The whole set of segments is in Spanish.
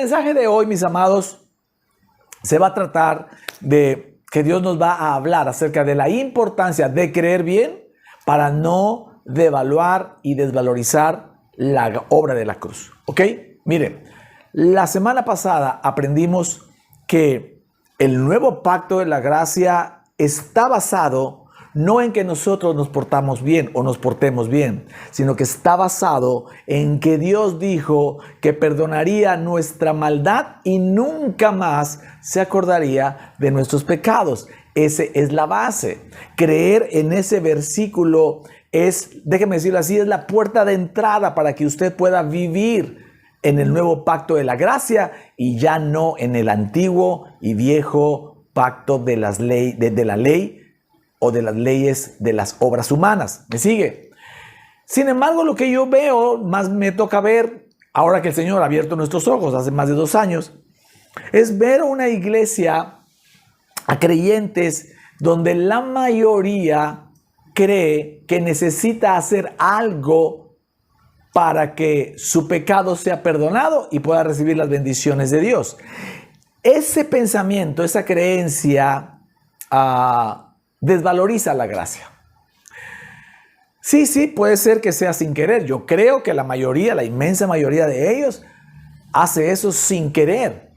El mensaje de hoy, mis amados, se va a tratar de que Dios nos va a hablar acerca de la importancia de creer bien para no devaluar y desvalorizar la obra de la cruz. ¿Ok? Mire, la semana pasada aprendimos que el nuevo pacto de la gracia está basado no en que nosotros nos portamos bien o nos portemos bien, sino que está basado en que Dios dijo que perdonaría nuestra maldad y nunca más se acordaría de nuestros pecados. Esa es la base. Creer en ese versículo es, déjeme decirlo así, es la puerta de entrada para que usted pueda vivir en el nuevo pacto de la gracia y ya no en el antiguo y viejo pacto de la ley o de las leyes de las obras humanas. ¿Me sigue? Sin embargo, lo que yo veo, más me toca ver, ahora que el Señor ha abierto nuestros ojos hace más de 2 años, es ver una iglesia a creyentes donde la mayoría cree que necesita hacer algo para que su pecado sea perdonado y pueda recibir las bendiciones de Dios. Ese pensamiento, esa creencia, desvaloriza la gracia. Sí, puede ser que sea sin querer. Yo creo que la mayoría, la inmensa mayoría de ellos, hace eso sin querer.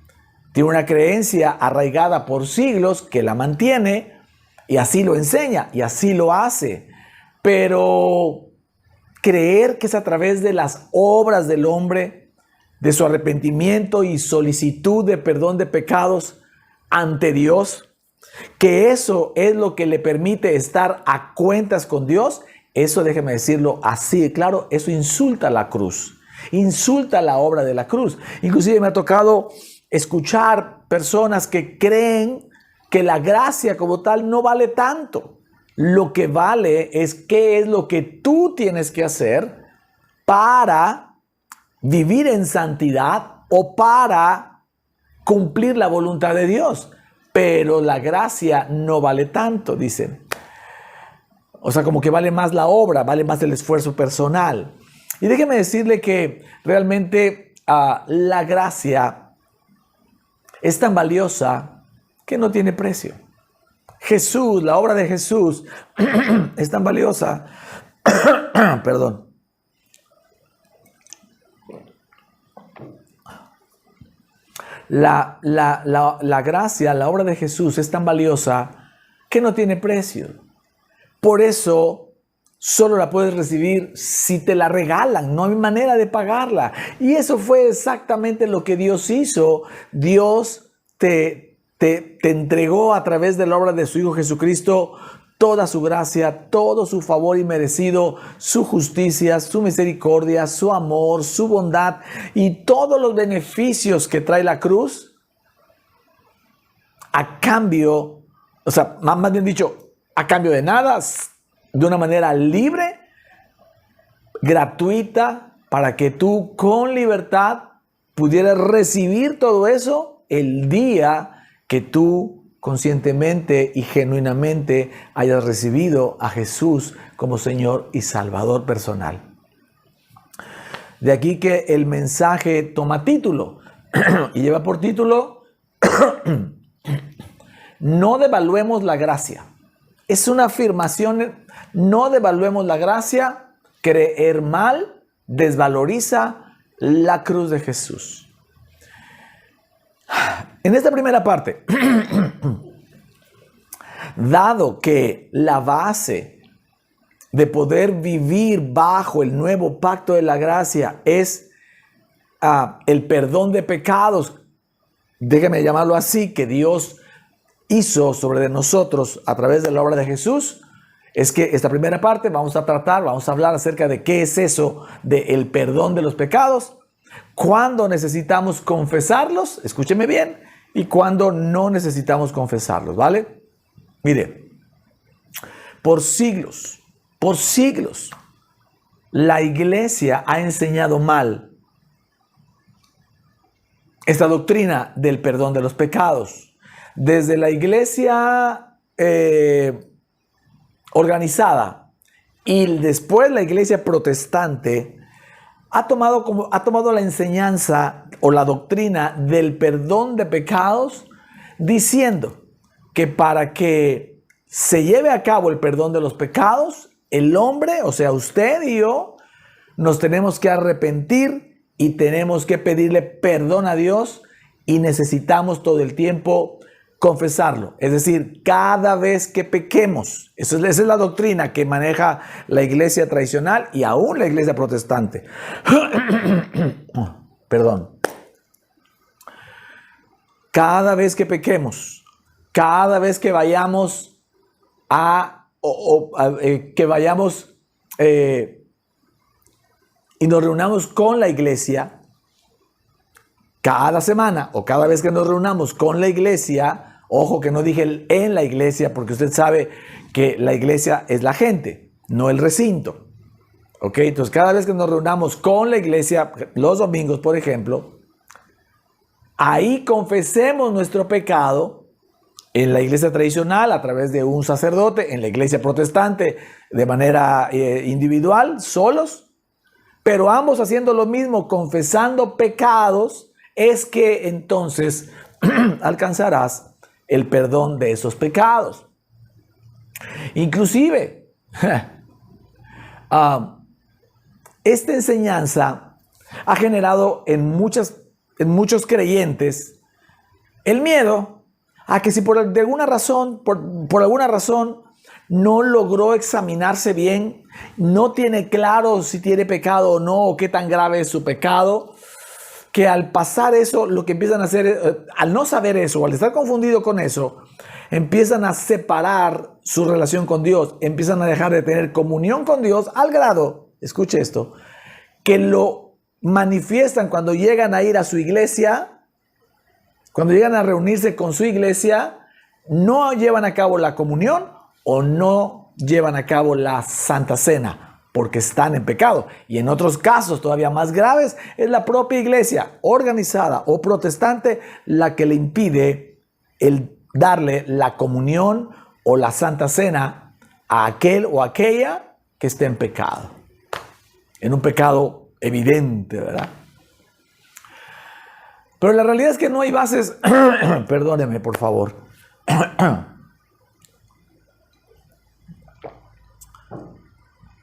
Tiene una creencia arraigada por siglos que la mantiene y así lo enseña y así lo hace. Pero creer que es a través de las obras del hombre, de su arrepentimiento y solicitud de perdón de pecados ante Dios, que eso es lo que le permite estar a cuentas con Dios, eso, déjeme decirlo así, claro, eso insulta la cruz, insulta la obra de la cruz. Inclusive me ha tocado escuchar personas que creen que la gracia como tal no vale tanto. Lo que vale es qué es lo que tú tienes que hacer para vivir en santidad o para cumplir la voluntad de Dios. Pero la gracia no vale tanto, dicen. O sea, como que vale más la obra, vale más el esfuerzo personal. Y déjeme decirle que realmente la gracia es tan valiosa que no tiene precio. Jesús, la obra de Jesús es tan valiosa. Perdón. La gracia, la obra de Jesús es tan valiosa que no tiene precio. Por eso solo la puedes recibir si te la regalan, no hay manera de pagarla. Y eso fue exactamente lo que Dios hizo. Dios te entregó a través de la obra de su Hijo Jesucristo toda su gracia, todo su favor inmerecido, su justicia, su misericordia, su amor, su bondad y todos los beneficios que trae la cruz a cambio, o sea, más bien dicho, a cambio de nada, de una manera libre, gratuita, para que tú con libertad pudieras recibir todo eso el día que tú conscientemente y genuinamente hayas recibido a Jesús como Señor y Salvador personal. De aquí que el mensaje toma título y lleva por título no devaluemos la gracia. Es una afirmación, no devaluemos la gracia. Creer mal desvaloriza la cruz de Jesús. En esta primera parte, dado que la base de poder vivir bajo el nuevo pacto de la gracia es el perdón de pecados, déjame llamarlo así, que Dios hizo sobre nosotros a través de la obra de Jesús, es que esta primera parte vamos a hablar acerca de qué es eso del perdón de los pecados, cuándo necesitamos confesarlos, escúcheme bien, y cuándo no necesitamos confesarlos, ¿vale? Mire, por siglos, la iglesia ha enseñado mal esta doctrina del perdón de los pecados. Desde la iglesia organizada y después la iglesia protestante ha tomado la enseñanza o la doctrina del perdón de pecados, diciendo que para que se lleve a cabo el perdón de los pecados, el hombre, o sea, usted y yo, nos tenemos que arrepentir y tenemos que pedirle perdón a Dios y necesitamos todo el tiempo confesarlo. Es decir, cada vez que pequemos, esa es la doctrina que maneja la iglesia tradicional y aún la iglesia protestante. Perdón. Cada vez que pequemos, cada vez que vayamos y nos reunamos con la iglesia, cada semana o cada vez que nos reunamos con la iglesia, ojo que no dije en la iglesia, porque usted sabe que la iglesia es la gente, no el recinto. ¿Ok? Entonces, cada vez que nos reunamos con la iglesia, los domingos, por ejemplo, ahí confesemos nuestro pecado en la iglesia tradicional a través de un sacerdote, en la iglesia protestante de manera individual, solos, pero ambos haciendo lo mismo, confesando pecados, es que entonces alcanzarás el perdón de esos pecados. Inclusive, esta enseñanza ha generado en muchos creyentes el miedo a que si por alguna razón no logró examinarse bien, no tiene claro si tiene pecado o no, o qué tan grave es su pecado, que al pasar eso, lo que empiezan a hacer, al no saber eso, o al estar confundido con eso, empiezan a separar su relación con Dios, empiezan a dejar de tener comunión con Dios al grado, escuche esto, que lo manifiestan cuando llegan a ir a su iglesia. Cuando llegan a reunirse con su iglesia, no llevan a cabo la comunión o no llevan a cabo la Santa Cena porque están en pecado. Y en otros casos todavía más graves, es la propia iglesia organizada o protestante la que le impide el darle la comunión o la Santa Cena a aquel o aquella que esté en pecado. En un pecado evidente, ¿verdad? Pero la realidad es que no hay bases, perdóneme por favor.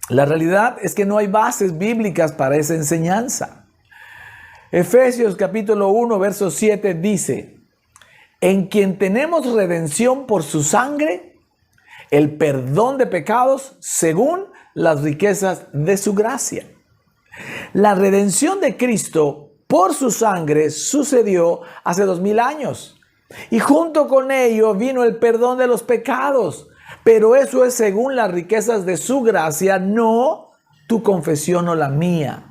La realidad es que no hay bases bíblicas para esa enseñanza. Efesios capítulo 1, verso 7 dice, en quien tenemos redención por su sangre, el perdón de pecados según las riquezas de su gracia. La redención de Cristo por su sangre sucedió hace 2000 años. Y junto con ello vino el perdón de los pecados. Pero eso es según las riquezas de su gracia, no tu confesión o la mía.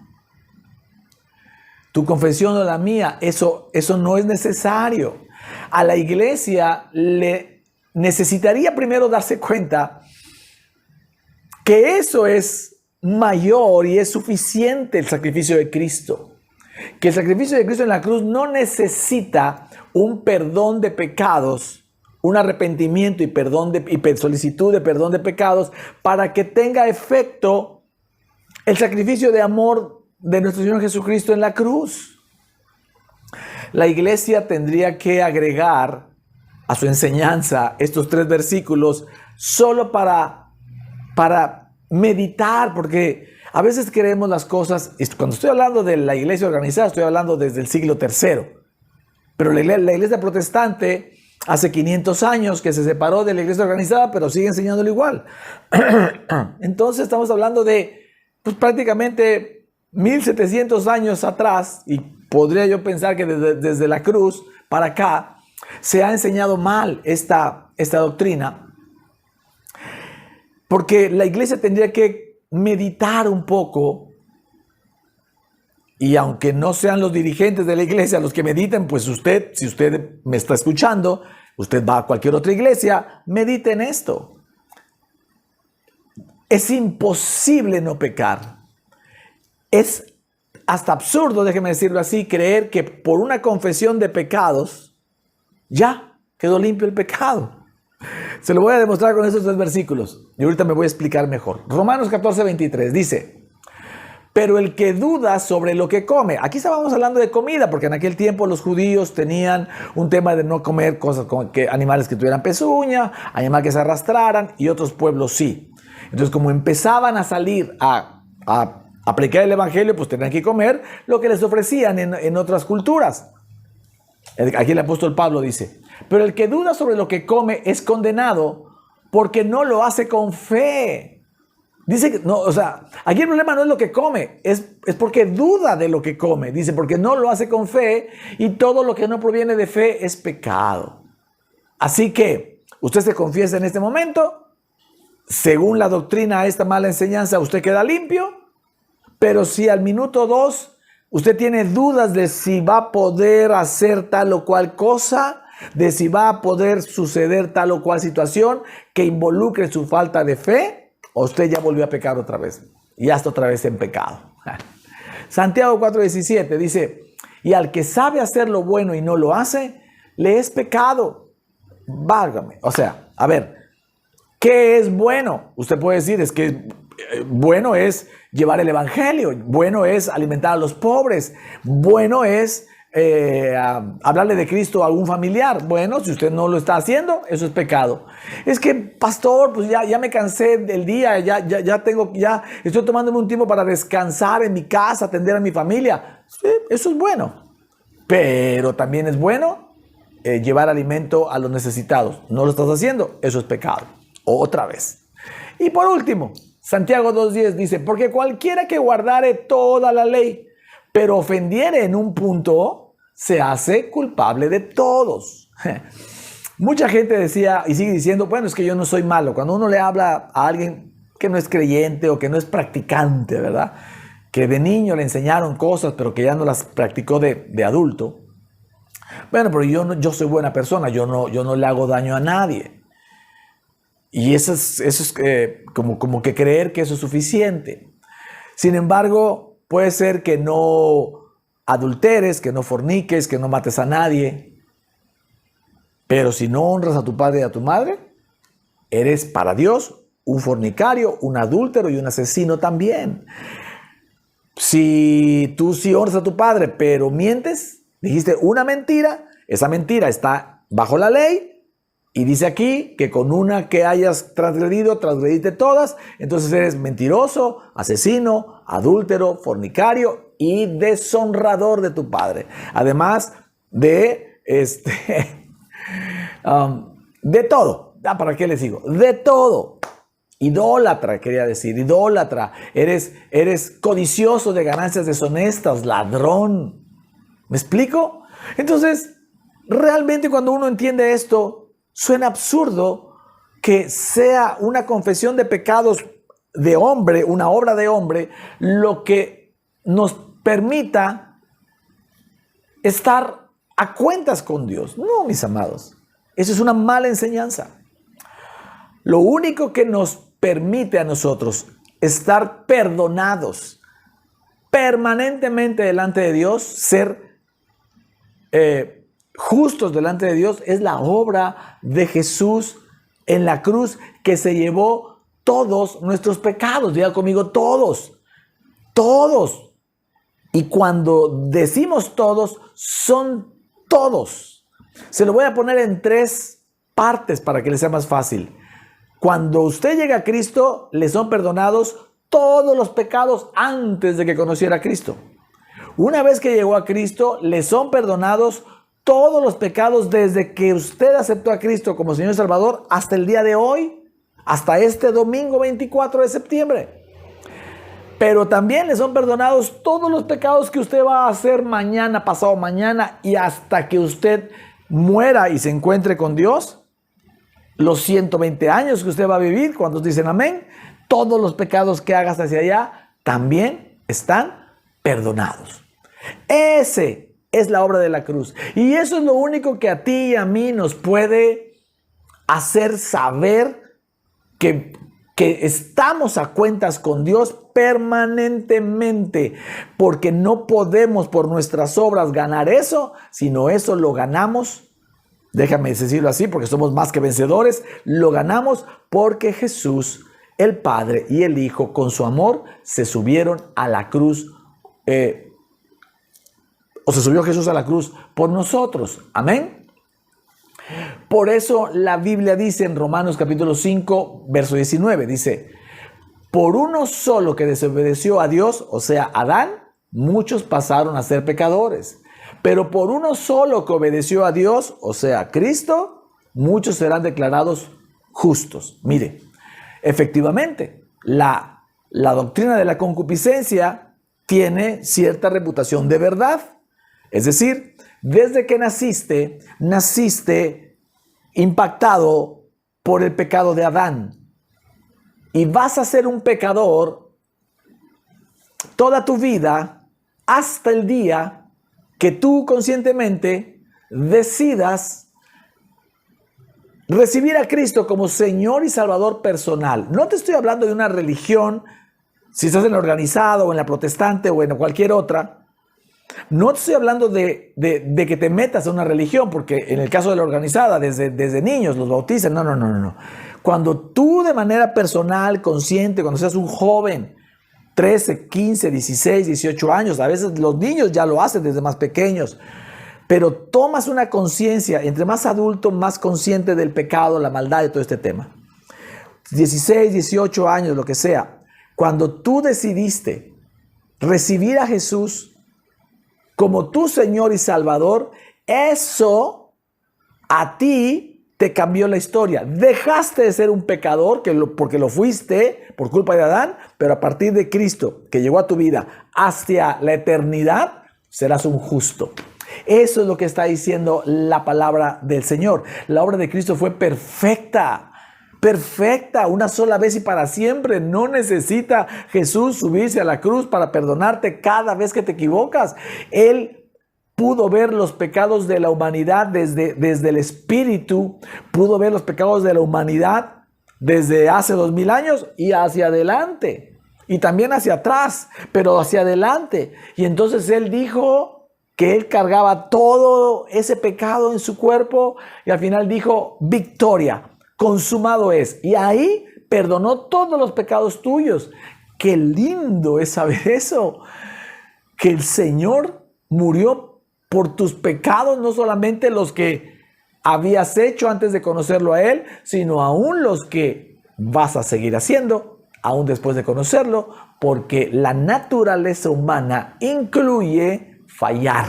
Tu confesión o la mía, eso no es necesario. A la iglesia le necesitaría primero darse cuenta que eso es mayor y es suficiente el sacrificio de Cristo. Que el sacrificio de Cristo en la cruz no necesita un perdón de pecados, un arrepentimiento y solicitud de perdón de pecados para que tenga efecto el sacrificio de amor de nuestro Señor Jesucristo en la cruz. La iglesia tendría que agregar a su enseñanza estos 3 versículos solo para meditar, porque a veces creemos las cosas, cuando estoy hablando de la iglesia organizada, estoy hablando desde el siglo III. Pero la iglesia protestante, hace 500 años que se separó de la iglesia organizada, pero sigue enseñándolo igual. Entonces estamos hablando de prácticamente 1700 años atrás, y podría yo pensar que desde la cruz para acá, se ha enseñado mal esta doctrina. Porque la iglesia tendría que meditar un poco, y aunque no sean los dirigentes de la iglesia los que mediten, pues usted, si usted me está escuchando, usted va a cualquier otra iglesia, medite en esto. Es imposible no pecar. Es hasta absurdo, déjeme decirlo así, creer que por una confesión de pecados ya quedó limpio el pecado. Se lo voy a demostrar con estos 3 versículos y ahorita me voy a explicar mejor. Romanos 14:23 dice: pero el que duda sobre lo que come. Aquí estábamos hablando de comida, porque en aquel tiempo los judíos tenían un tema de no comer cosas como animales que tuvieran pezuña, animales que se arrastraran, y otros pueblos sí. Entonces, como empezaban a salir a predicar el evangelio, pues tenían que comer lo que les ofrecían en otras culturas. Aquí el apóstol Pablo dice, pero el que duda sobre lo que come es condenado porque no lo hace con fe. Dice que no, o sea, aquí el problema no es lo que come, es porque duda de lo que come. Dice, porque no lo hace con fe, y todo lo que no proviene de fe es pecado. Así que usted se confiesa en este momento, según la doctrina, esta mala enseñanza, usted queda limpio, pero si al minuto 2 usted tiene dudas de si va a poder hacer tal o cual cosa, de si va a poder suceder tal o cual situación que involucre su falta de fe, usted ya volvió a pecar otra vez. Y ya está otra vez en pecado. Santiago 4:17 dice, y al que sabe hacer lo bueno y no lo hace, le es pecado. Válgame. O sea, a ver, ¿qué es bueno? Usted puede decir, es que bueno es llevar el evangelio, bueno es alimentar a los pobres, bueno es hablarle de Cristo a algún familiar. Bueno, si usted no lo está haciendo, eso es pecado. Es que, pastor, pues ya me cansé del día, ya estoy tomándome un tiempo para descansar en mi casa, atender a mi familia. Sí, eso es bueno. Pero también es bueno llevar alimento a los necesitados. No lo estás haciendo, eso es pecado. Otra vez. Y por último, Santiago 2:10 dice, porque cualquiera que guardare toda la ley, pero ofendiere en un punto, se hace culpable de todos. Mucha gente decía y sigue diciendo, bueno, es que yo no soy malo. Cuando uno le habla a alguien que no es creyente o que no es practicante, ¿verdad? Que de niño le enseñaron cosas, pero que ya no las practicó de adulto. Bueno, pero yo soy buena persona, yo no le hago daño a nadie. Y eso es como que creer que eso es suficiente. Sin embargo, puede ser que no adulteres, que no forniques, que no mates a nadie. Pero si no honras a tu padre y a tu madre, eres para Dios un fornicario, un adúltero y un asesino también. Si tú sí honras a tu padre, pero mientes, dijiste una mentira, esa mentira está bajo la ley. Y dice aquí que con una que hayas transgredido, transgrediste todas. Entonces eres mentiroso, asesino, adúltero, fornicario y deshonrador de tu padre. Además de de todo. ¿Para qué les digo? De todo. Idólatra, quería decir, idólatra. Eres codicioso de ganancias deshonestas, ladrón. ¿Me explico? Entonces, realmente cuando uno entiende esto, suena absurdo que sea una confesión de pecados de hombre, una obra de hombre, lo que nos permita estar a cuentas con Dios. No, mis amados, eso es una mala enseñanza. Lo único que nos permite a nosotros estar perdonados permanentemente delante de Dios, ser justos delante de Dios, es la obra de Jesús en la cruz, que se llevó todos nuestros pecados. Diga conmigo, todos. Y cuando decimos todos, son todos. Se lo voy a poner en 3 partes para que les sea más fácil. Cuando usted llega a Cristo, le son perdonados todos los pecados antes de que conociera a Cristo. Una vez que llegó a Cristo, le son perdonados todos los pecados desde que usted aceptó a Cristo como Señor y Salvador hasta el día de hoy, hasta este domingo 24 de septiembre. Pero también le son perdonados todos los pecados que usted va a hacer mañana, pasado mañana y hasta que usted muera y se encuentre con Dios. Los 120 años que usted va a vivir, cuando dicen amén, todos los pecados que hagas hacia allá también están perdonados. Ese es la obra de la cruz. Y eso es lo único que a ti y a mí nos puede hacer saber que estamos a cuentas con Dios permanentemente. Porque no podemos por nuestras obras ganar eso, sino eso lo ganamos, déjame decirlo así, porque somos más que vencedores, lo ganamos porque Jesús el Padre y el Hijo con su amor se subieron a la cruz, o se subió Jesús a la cruz por nosotros. Amén. Por eso la Biblia dice en Romanos capítulo 5, verso 19, dice: por uno solo que desobedeció a Dios, o sea, Adán, muchos pasaron a ser pecadores. Pero por uno solo que obedeció a Dios, o sea, Cristo, muchos serán declarados justos. Mire, efectivamente, la doctrina de la concupiscencia tiene cierta reputación de verdad. Es decir, desde que naciste impactado por el pecado de Adán. Y vas a ser un pecador toda tu vida hasta el día que tú conscientemente decidas recibir a Cristo como Señor y Salvador personal. No te estoy hablando de una religión, si estás en la organizada o en la protestante o en cualquier otra. No te estoy hablando de que te metas a una religión, porque en el caso de la organizada, desde niños los bautizan. No. Cuando tú de manera personal, consciente, cuando seas un joven, 13, 15, 16, 18 años, a veces los niños ya lo hacen desde más pequeños, pero tomas una conciencia, entre más adulto, más consciente del pecado, la maldad de todo este tema. 16, 18 años, lo que sea. Cuando tú decidiste recibir a Jesús como tu Señor y Salvador, eso a ti te cambió la historia. Dejaste de ser un pecador, porque lo fuiste por culpa de Adán, pero a partir de Cristo, que llegó a tu vida hacia la eternidad, serás un justo. Eso es lo que está diciendo la palabra del Señor. La obra de Cristo fue perfecta, una sola vez y para siempre. No necesita Jesús subirse a la cruz para perdonarte cada vez que te equivocas. Él pudo ver los pecados de la humanidad desde el Espíritu, pudo ver los pecados de la humanidad desde hace 2000 años y hacia adelante, y también hacia atrás, pero hacia adelante. Y entonces Él dijo que Él cargaba todo ese pecado en su cuerpo, y al final dijo: victoria, consumado es. Y ahí perdonó todos los pecados tuyos. Qué lindo es saber eso, que el Señor murió por tus pecados, no solamente los que habías hecho antes de conocerlo a Él, sino aún los que vas a seguir haciendo, aún después de conocerlo, porque la naturaleza humana incluye fallar.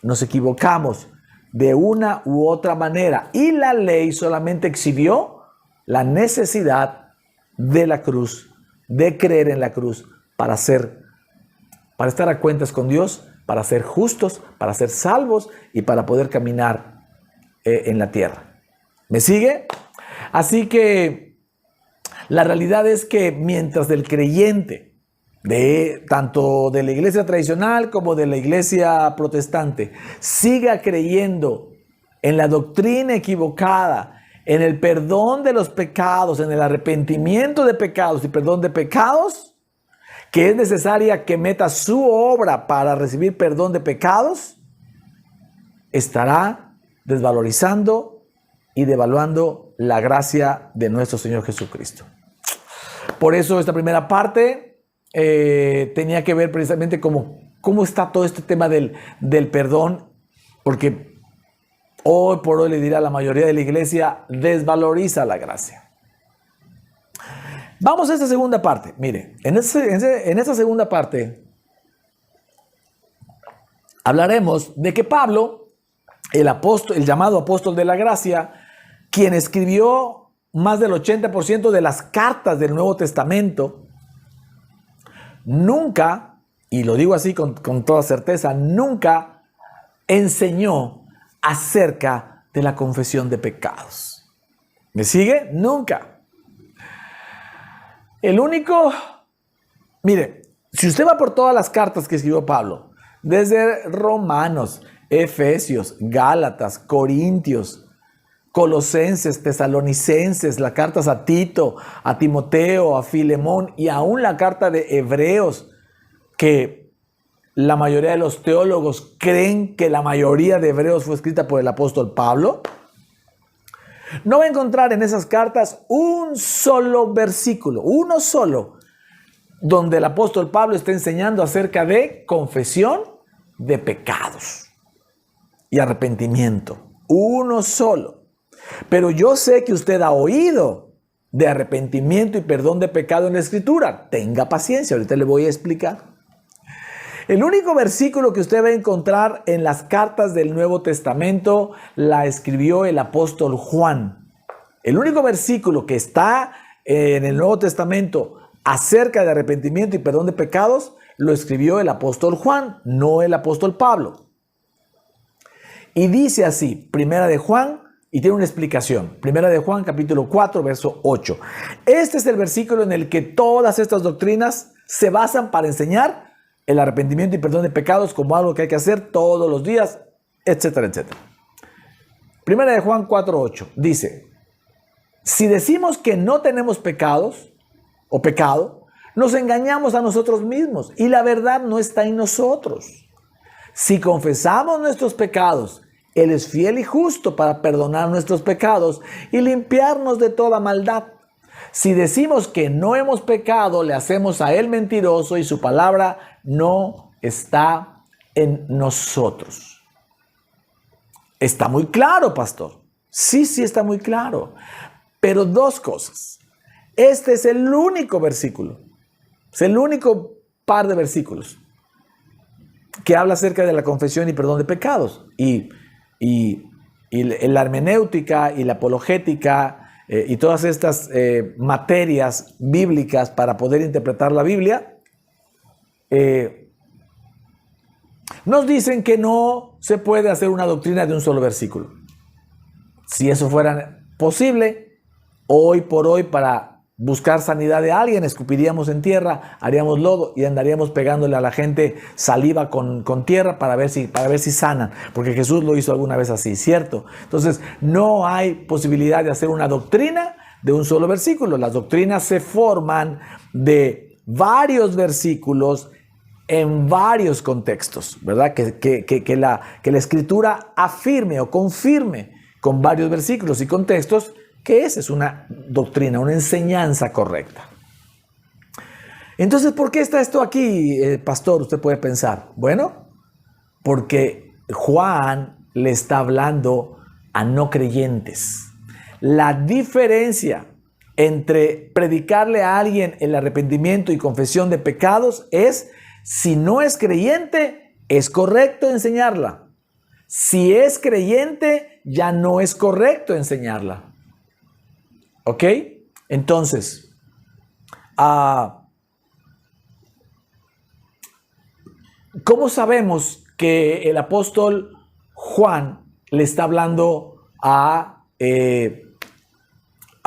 Nos equivocamos de una u otra manera, y la ley solamente exhibió la necesidad de la cruz, de creer en la cruz, para estar a cuentas con Dios, para ser justos, para ser salvos y para poder caminar en la tierra. ¿Me sigue? Así que la realidad es que mientras el creyente, tanto de la iglesia tradicional como de la iglesia protestante, siga creyendo en la doctrina equivocada, en el perdón de los pecados, en el arrepentimiento de pecados y perdón de pecados, que es necesaria que meta su obra para recibir perdón de pecados, estará desvalorizando y devaluando la gracia de nuestro Señor Jesucristo. Por eso esta primera parte tenía que ver precisamente cómo está todo este tema del perdón, porque hoy por hoy, le dirá, la mayoría de la iglesia desvaloriza la gracia. Vamos a esta segunda parte. Mire, en esta segunda parte hablaremos de que Pablo, el llamado apóstol de la gracia, quien escribió más del 80% de las cartas del Nuevo Testamento, nunca, y lo digo así con toda certeza, nunca enseñó acerca de la confesión de pecados. ¿Me sigue? Nunca. El único, mire, si usted va por todas las cartas que escribió Pablo, desde Romanos, Efesios, Gálatas, Corintios, Colosenses, Tesalonicenses, las cartas a Tito, a Timoteo, a Filemón y aún la carta de Hebreos, que la mayoría de los teólogos creen que la mayoría de Hebreos fue escrita por el apóstol Pablo. No va a encontrar en esas cartas un solo versículo, uno solo, donde el apóstol Pablo está enseñando acerca de confesión de pecados y arrepentimiento. Uno solo. Pero yo sé que usted ha oído de arrepentimiento y perdón de pecado en la Escritura. Tenga paciencia, ahorita le voy a explicar. El único versículo que usted va a encontrar en las cartas del Nuevo Testamento la escribió el apóstol Juan. El único versículo que está en el Nuevo Testamento acerca de arrepentimiento y perdón de pecados lo escribió el apóstol Juan, no el apóstol Pablo. Y dice así, Primera de Juan, y tiene una explicación. Primera de Juan, capítulo 4, verso 8. Este es el versículo en el que todas estas doctrinas se basan para enseñar el arrepentimiento y perdón de pecados como algo que hay que hacer todos los días, etcétera, etcétera. Primera de Juan 4, 8 dice, si decimos que no tenemos pecados o pecado, nos engañamos a nosotros mismos y la verdad no está en nosotros. Si confesamos nuestros pecados, Él es fiel y justo para perdonar nuestros pecados y limpiarnos de toda maldad. Si decimos que no hemos pecado, le hacemos a Él mentiroso y su palabra no está en nosotros. Está muy claro, pastor. Sí, está muy claro. Pero dos cosas. Este es el único versículo. Es el único par de versículos que habla acerca de la confesión y perdón de pecados. Y la hermenéutica y la apologética y todas estas materias bíblicas para poder interpretar la Biblia nos dicen que no se puede hacer una doctrina de un solo versículo. Si eso fuera posible, hoy por hoy para buscar sanidad de alguien, escupiríamos en tierra, haríamos lodo y andaríamos pegándole a la gente saliva con tierra para ver si sanan, porque Jesús lo hizo alguna vez así, ¿cierto? Entonces, no hay posibilidad de hacer una doctrina de un solo versículo. Las doctrinas se forman de varios versículos en varios contextos, ¿verdad? Que la Escritura afirme o confirme con varios versículos y contextos que esa es una doctrina, una enseñanza correcta. Entonces, ¿por qué está esto aquí, pastor? Usted puede pensar. Bueno, porque Juan le está hablando a no creyentes. La diferencia entre predicarle a alguien el arrepentimiento y confesión de pecados es, si no es creyente, es correcto enseñarla. Si es creyente, ya no es correcto enseñarla. ¿Ok? Entonces, ¿cómo sabemos que el apóstol Juan le está hablando a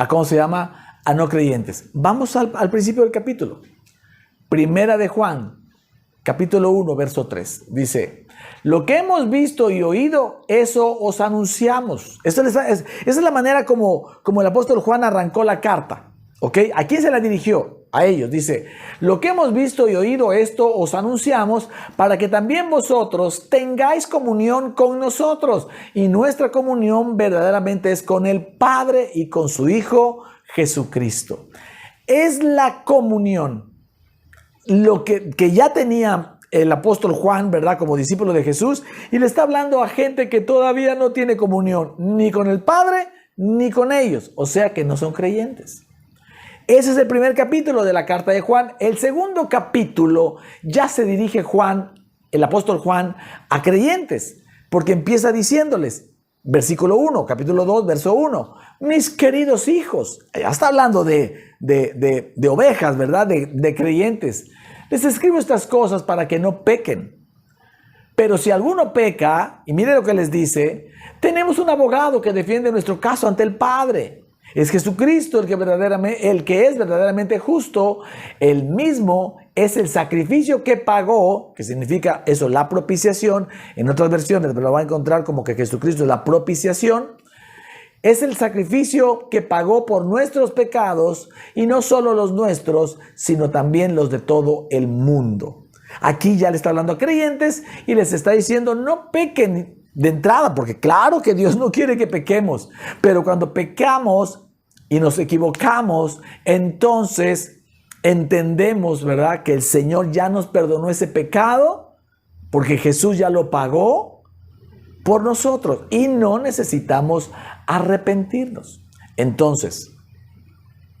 ¿cómo se llama? A no creyentes. Vamos al principio del capítulo. Primera de Juan, capítulo 1, verso 3. Dice, lo que hemos visto y oído, eso os anunciamos. Esa es la manera como el apóstol Juan arrancó la carta. ¿Ok? ¿A quién se la dirigió? A ellos. Dice, lo que hemos visto y oído, esto os anunciamos para que también vosotros tengáis comunión con nosotros. Y nuestra comunión verdaderamente es con el Padre y con su Hijo Jesucristo. Es la comunión lo que ya tenía el apóstol Juan, ¿verdad? Como discípulo de Jesús, y le está hablando a gente que todavía no tiene comunión ni con el Padre ni con ellos, o sea que no son creyentes. Ese es el primer capítulo de la carta de Juan. El segundo capítulo ya se dirige Juan, el apóstol Juan, a creyentes, porque empieza diciéndoles, versículo 1, capítulo 2, verso 1, mis queridos hijos, ya está hablando de ovejas, ¿verdad? De creyentes. Les escribo estas cosas para que no pequen. Pero si alguno peca, y mire lo que les dice, tenemos un abogado que defiende nuestro caso ante el Padre. Es Jesucristo el que es verdaderamente justo. Él mismo es el sacrificio que pagó, que significa eso, la propiciación. En otras versiones lo va a encontrar como que Jesucristo es la propiciación. Es el sacrificio que pagó por nuestros pecados, y no solo los nuestros, sino también los de todo el mundo. Aquí ya le está hablando a creyentes y les está diciendo, no pequen de entrada, porque claro que Dios no quiere que pequemos, pero cuando pecamos y nos equivocamos, entonces entendemos, ¿verdad?, que el Señor ya nos perdonó ese pecado, porque Jesús ya lo pagó por nosotros y no necesitamos arrepentirnos. Entonces,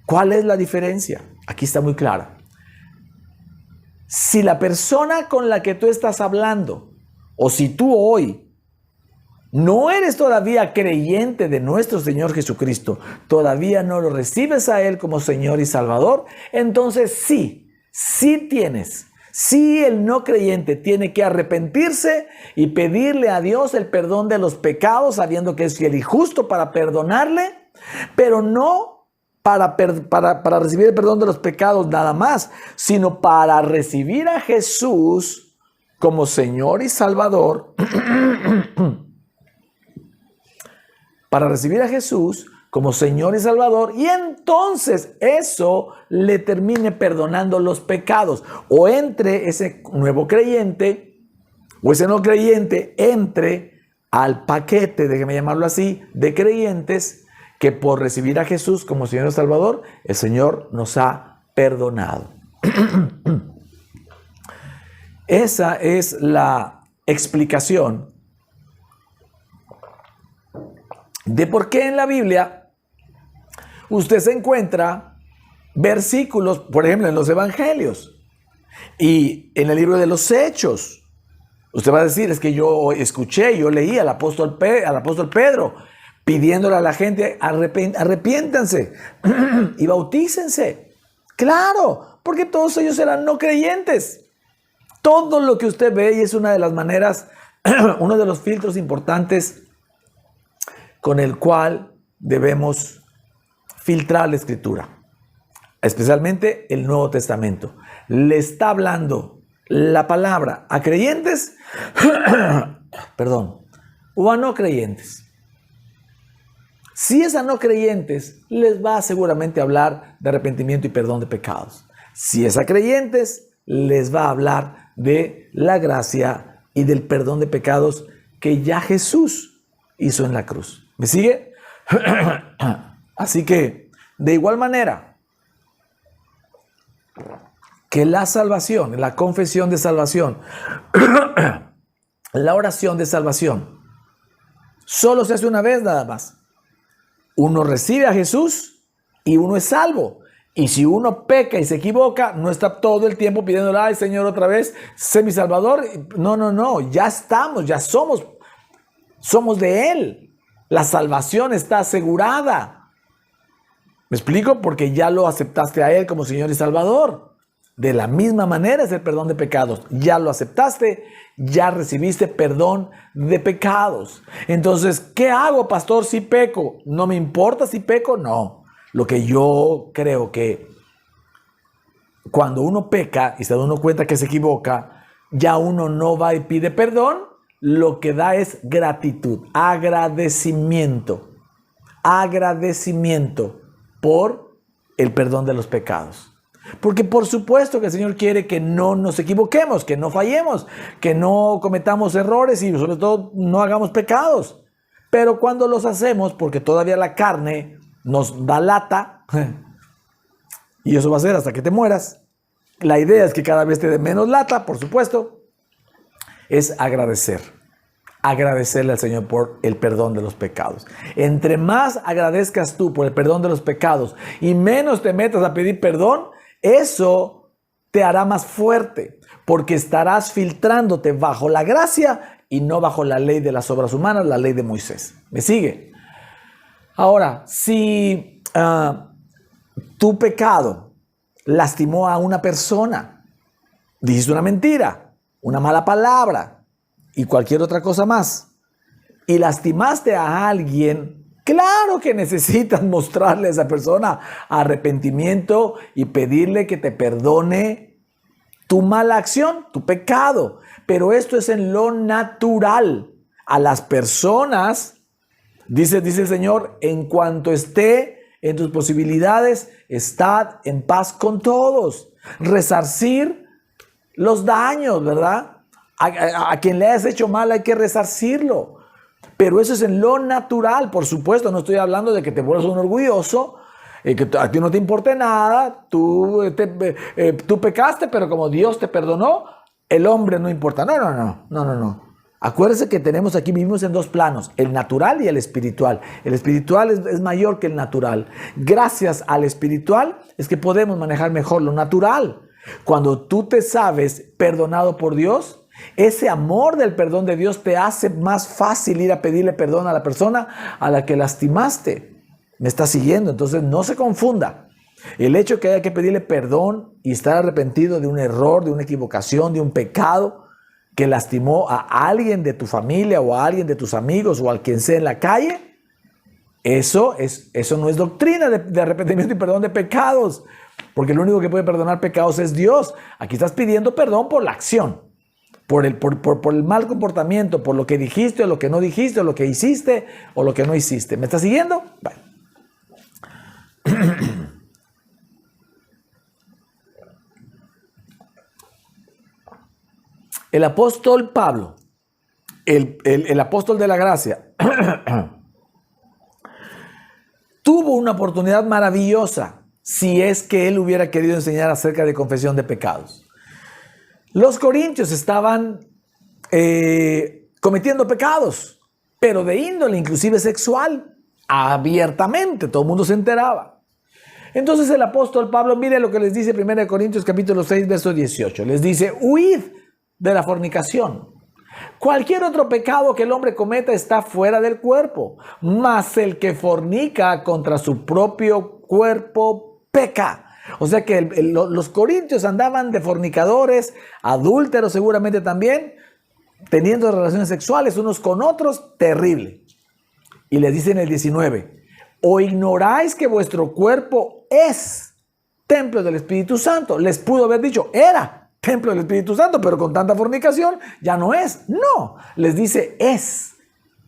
¿cuál es la diferencia? Aquí está muy clara. Si la persona con la que tú estás hablando, o si tú hoy no eres todavía creyente de nuestro Señor Jesucristo, todavía no lo recibes a Él como Señor y Salvador, entonces sí el no creyente tiene que arrepentirse y pedirle a Dios el perdón de los pecados, sabiendo que es fiel y justo para perdonarle, pero no para recibir el perdón de los pecados nada más, sino para recibir a Jesús como Señor y Salvador, para recibir a Jesús como Señor y Salvador, y entonces eso le termine perdonando los pecados, o entre ese nuevo creyente, o ese no creyente entre al paquete, déjeme llamarlo así, de creyentes que por recibir a Jesús como Señor y Salvador, el Señor nos ha perdonado. Esa es la explicación de por qué en la Biblia usted se encuentra versículos, por ejemplo, en los Evangelios y en el libro de los Hechos. Usted va a decir, es que yo leí al apóstol Pedro pidiéndole a la gente, arrepiéntanse y bautícense. Claro, porque todos ellos eran no creyentes. Todo lo que usted ve, y es una de las maneras, uno de los filtros importantes con el cual debemos filtrar la Escritura, especialmente el Nuevo Testamento. Le está hablando la palabra a creyentes, o a no creyentes. Si es a no creyentes, les va a seguramente hablar de arrepentimiento y perdón de pecados. Si es a creyentes, les va a hablar de la gracia y del perdón de pecados que ya Jesús hizo en la cruz. ¿Me sigue? Así que, de igual manera que la salvación, la confesión de salvación, la oración de salvación, solo se hace una vez nada más. Uno recibe a Jesús y uno es salvo. Y si uno peca y se equivoca, no está todo el tiempo pidiéndole, ay Señor, otra vez, sé mi Salvador. No, ya estamos, ya somos de Él. La salvación está asegurada. ¿Me explico? Porque ya lo aceptaste a Él como Señor y Salvador. De la misma manera es el perdón de pecados. Ya lo aceptaste, ya recibiste perdón de pecados. Entonces, ¿qué hago, pastor, si peco? ¿No me importa si peco? No. Lo que yo creo que cuando uno peca y se da uno cuenta que se equivoca, ya uno no va y pide perdón. Lo que da es gratitud, agradecimiento por el perdón de los pecados. Porque por supuesto que el Señor quiere que no nos equivoquemos, que no fallemos, que no cometamos errores y sobre todo no hagamos pecados. Pero cuando los hacemos, porque todavía la carne nos da lata, y eso va a ser hasta que te mueras, la idea es que cada vez te dé menos lata, por supuesto, es agradecerle al Señor por el perdón de los pecados. Entre más agradezcas tú por el perdón de los pecados y menos te metas a pedir perdón, eso te hará más fuerte, porque estarás filtrándote bajo la gracia y no bajo la ley de las obras humanas, la ley de Moisés. ¿Me sigue? Ahora, si tu pecado lastimó a una persona, dijiste una mentira, una mala palabra y cualquier otra cosa más, y lastimaste a alguien, claro que necesitas mostrarle a esa persona arrepentimiento y pedirle que te perdone tu mala acción, tu pecado. Pero esto es en lo natural. A las personas, dice el Señor, en cuanto esté en tus posibilidades, estad en paz con todos. Resarcir los daños, ¿verdad? A quien le hayas hecho mal hay que resarcirlo. Pero eso es en lo natural, por supuesto. No estoy hablando de que te vuelvas un orgulloso, que a ti no te importe nada, tú pecaste, pero como Dios te perdonó, el hombre no importa. No. Acuérdense que vivimos en dos planos, el natural y el espiritual. El espiritual es mayor que el natural. Gracias al espiritual es que podemos manejar mejor lo natural. Cuando tú te sabes perdonado por Dios, ese amor del perdón de Dios te hace más fácil ir a pedirle perdón a la persona a la que lastimaste. ¿Me está siguiendo? Entonces no se confunda. El hecho de que haya que pedirle perdón y estar arrepentido de un error, de una equivocación, de un pecado que lastimó a alguien de tu familia o a alguien de tus amigos o a quien sea en la calle, eso no es doctrina de arrepentimiento y perdón de pecados, porque el único que puede perdonar pecados es Dios. Aquí estás pidiendo perdón por la acción, por el mal comportamiento, por lo que dijiste o lo que no dijiste, o lo que hiciste o lo que no hiciste. ¿Me estás siguiendo? Bueno. El apóstol Pablo, el apóstol de la gracia, tuvo una oportunidad maravillosa si es que él hubiera querido enseñar acerca de confesión de pecados. Los corintios estaban cometiendo pecados, pero de índole inclusive sexual, abiertamente, todo el mundo se enteraba. Entonces el apóstol Pablo, mire lo que les dice 1 Corintios capítulo 6, verso 18. Les dice, huid de la fornicación. Cualquier otro pecado que el hombre cometa está fuera del cuerpo, mas el que fornica contra su propio cuerpo peca. O sea que los corintios andaban de fornicadores, adúlteros seguramente también, teniendo relaciones sexuales unos con otros, terrible. Y les dice en el 19, ¿o ignoráis que vuestro cuerpo es templo del Espíritu Santo? Les pudo haber dicho, era templo del Espíritu Santo, pero con tanta fornicación ya no es. No, les dice, es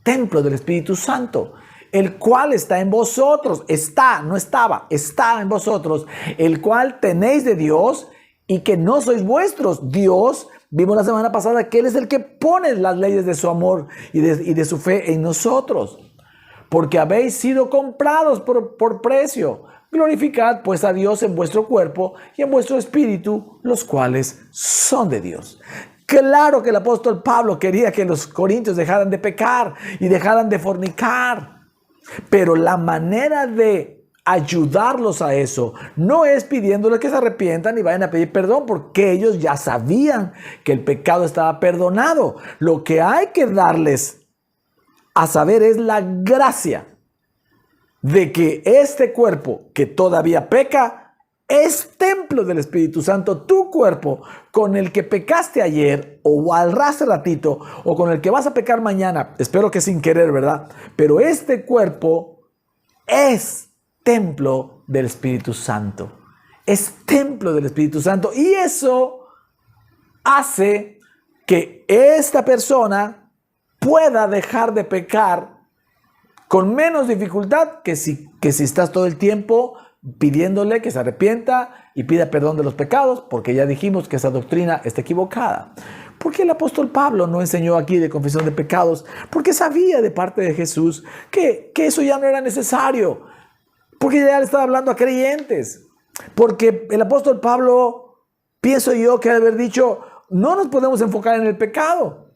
templo del Espíritu Santo, el cual está en vosotros. Está, no estaba, está en vosotros, el cual tenéis de Dios y que no sois vuestros. Dios, vimos la semana pasada que Él es el que pone las leyes de su amor y de su fe en nosotros. Porque habéis sido comprados por precio. Glorificad pues a Dios en vuestro cuerpo y en vuestro espíritu, los cuales son de Dios. Claro que el apóstol Pablo quería que los corintios dejaran de pecar y dejaran de fornicar. Pero la manera de ayudarlos a eso no es pidiéndoles que se arrepientan y vayan a pedir perdón, porque ellos ya sabían que el pecado estaba perdonado. Lo que hay que darles a saber es la gracia de que este cuerpo que todavía peca es templo del Espíritu Santo. Tu cuerpo con el que pecaste ayer o hace ratito o con el que vas a pecar mañana, espero que sin querer, ¿verdad? Pero este cuerpo es templo del Espíritu Santo. Es templo del Espíritu Santo y eso hace que esta persona pueda dejar de pecar con menos dificultad que si estás todo el tiempo pidiéndole que se arrepienta y pida perdón de los pecados, porque ya dijimos que esa doctrina está equivocada. ¿Por qué el apóstol Pablo no enseñó aquí de confesión de pecados? Porque sabía de parte de Jesús que eso ya no era necesario, porque ya le estaba hablando a creyentes. Porque el apóstol Pablo, pienso yo que haber dicho, no nos podemos enfocar en el pecado.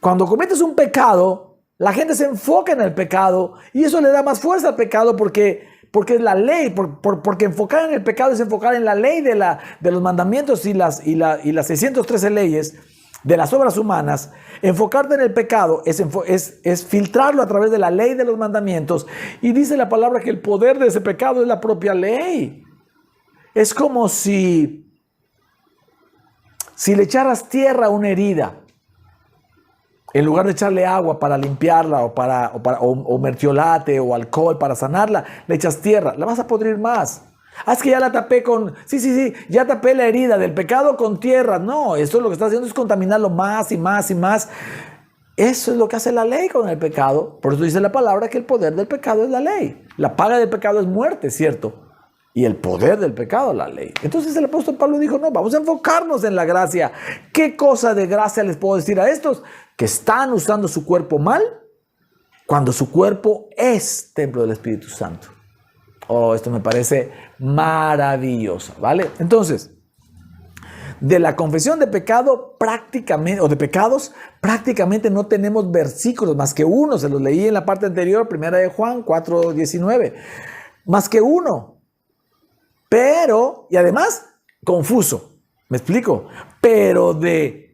Cuando cometes un pecado, la gente se enfoca en el pecado y eso le da más fuerza al pecado porque es la ley, porque enfocar en el pecado es enfocar en la ley de los mandamientos y las 613 leyes de las obras humanas. Enfocarte en el pecado es filtrarlo a través de la ley de los mandamientos, y dice la palabra que el poder de ese pecado es la propia ley. Es como si le echaras tierra a una herida. En lugar de echarle agua para limpiarla o mertiolate o alcohol para sanarla, le echas tierra, la vas a podrir más. Es que ya la tapé ya tapé la herida del pecado con tierra. No, esto lo que está haciendo es contaminarlo más y más y más. Eso es lo que hace la ley con el pecado. Por eso dice la palabra que el poder del pecado es la ley. La paga del pecado es muerte, ¿cierto? Y el poder del pecado, la ley. Entonces el apóstol Pablo dijo, no, vamos a enfocarnos en la gracia. ¿Qué cosa de gracia les puedo decir a estos que están usando su cuerpo mal cuando su cuerpo es templo del Espíritu Santo. Oh, esto me parece maravilloso, ¿vale? Entonces, de la confesión de pecado prácticamente, o de pecados, prácticamente no tenemos versículos, más que uno. Se los leí en la parte anterior, primera de Juan 4:19. Más que uno. Pero, y además, confuso. ¿Me explico? Pero del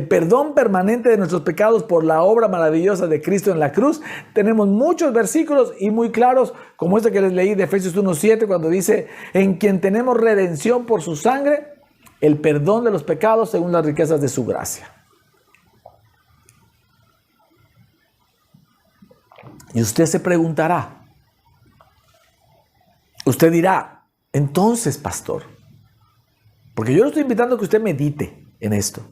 perdón permanente de nuestros pecados por la obra maravillosa de Cristo en la cruz, tenemos muchos versículos y muy claros, como este que les leí de Efesios 1:7, cuando dice, en quien tenemos redención por su sangre, el perdón de los pecados según las riquezas de su gracia. Y usted se preguntará, usted dirá, entonces, pastor, porque yo lo estoy invitando a que usted medite en esto.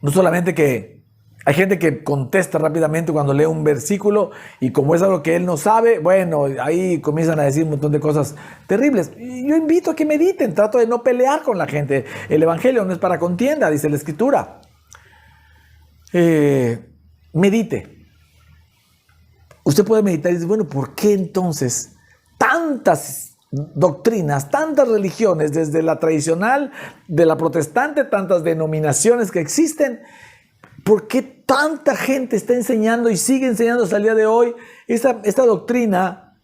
No solamente que hay gente que contesta rápidamente cuando lee un versículo y como es algo que él no sabe, bueno, ahí comienzan a decir un montón de cosas terribles. Y yo invito a que mediten, trato de no pelear con la gente. El evangelio no es para contienda, dice la escritura. Medite. Usted puede meditar y decir, bueno, ¿por qué entonces tantas doctrinas, tantas religiones, desde la tradicional, de la protestante, tantas denominaciones que existen? ¿Por qué tanta gente está enseñando y sigue enseñando hasta el día de hoy esta doctrina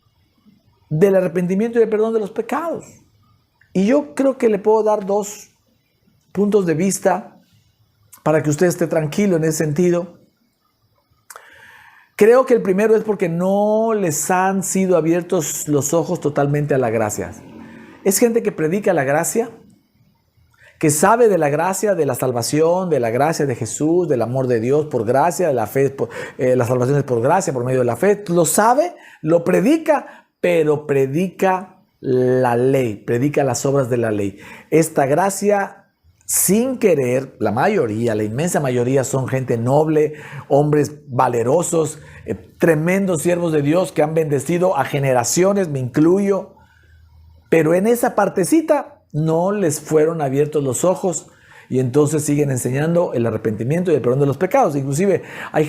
del arrepentimiento y el perdón de los pecados? Y yo creo que le puedo dar dos puntos de vista para que usted esté tranquilo en ese sentido. Creo que el primero es porque no les han sido abiertos los ojos totalmente a la gracia. Es gente que predica la gracia, que sabe de la gracia, de la salvación, de la gracia de Jesús, del amor de Dios por gracia, de la fe, la salvación es por gracia, por medio de la fe. Lo sabe, lo predica, pero predica la ley, predica las obras de la ley. Esta gracia, sin querer, la mayoría, la inmensa mayoría son gente noble, hombres valerosos, tremendos siervos de Dios que han bendecido a generaciones, me incluyo. Pero en esa partecita no les fueron abiertos los ojos y entonces siguen enseñando el arrepentimiento y el perdón de los pecados. Inclusive hay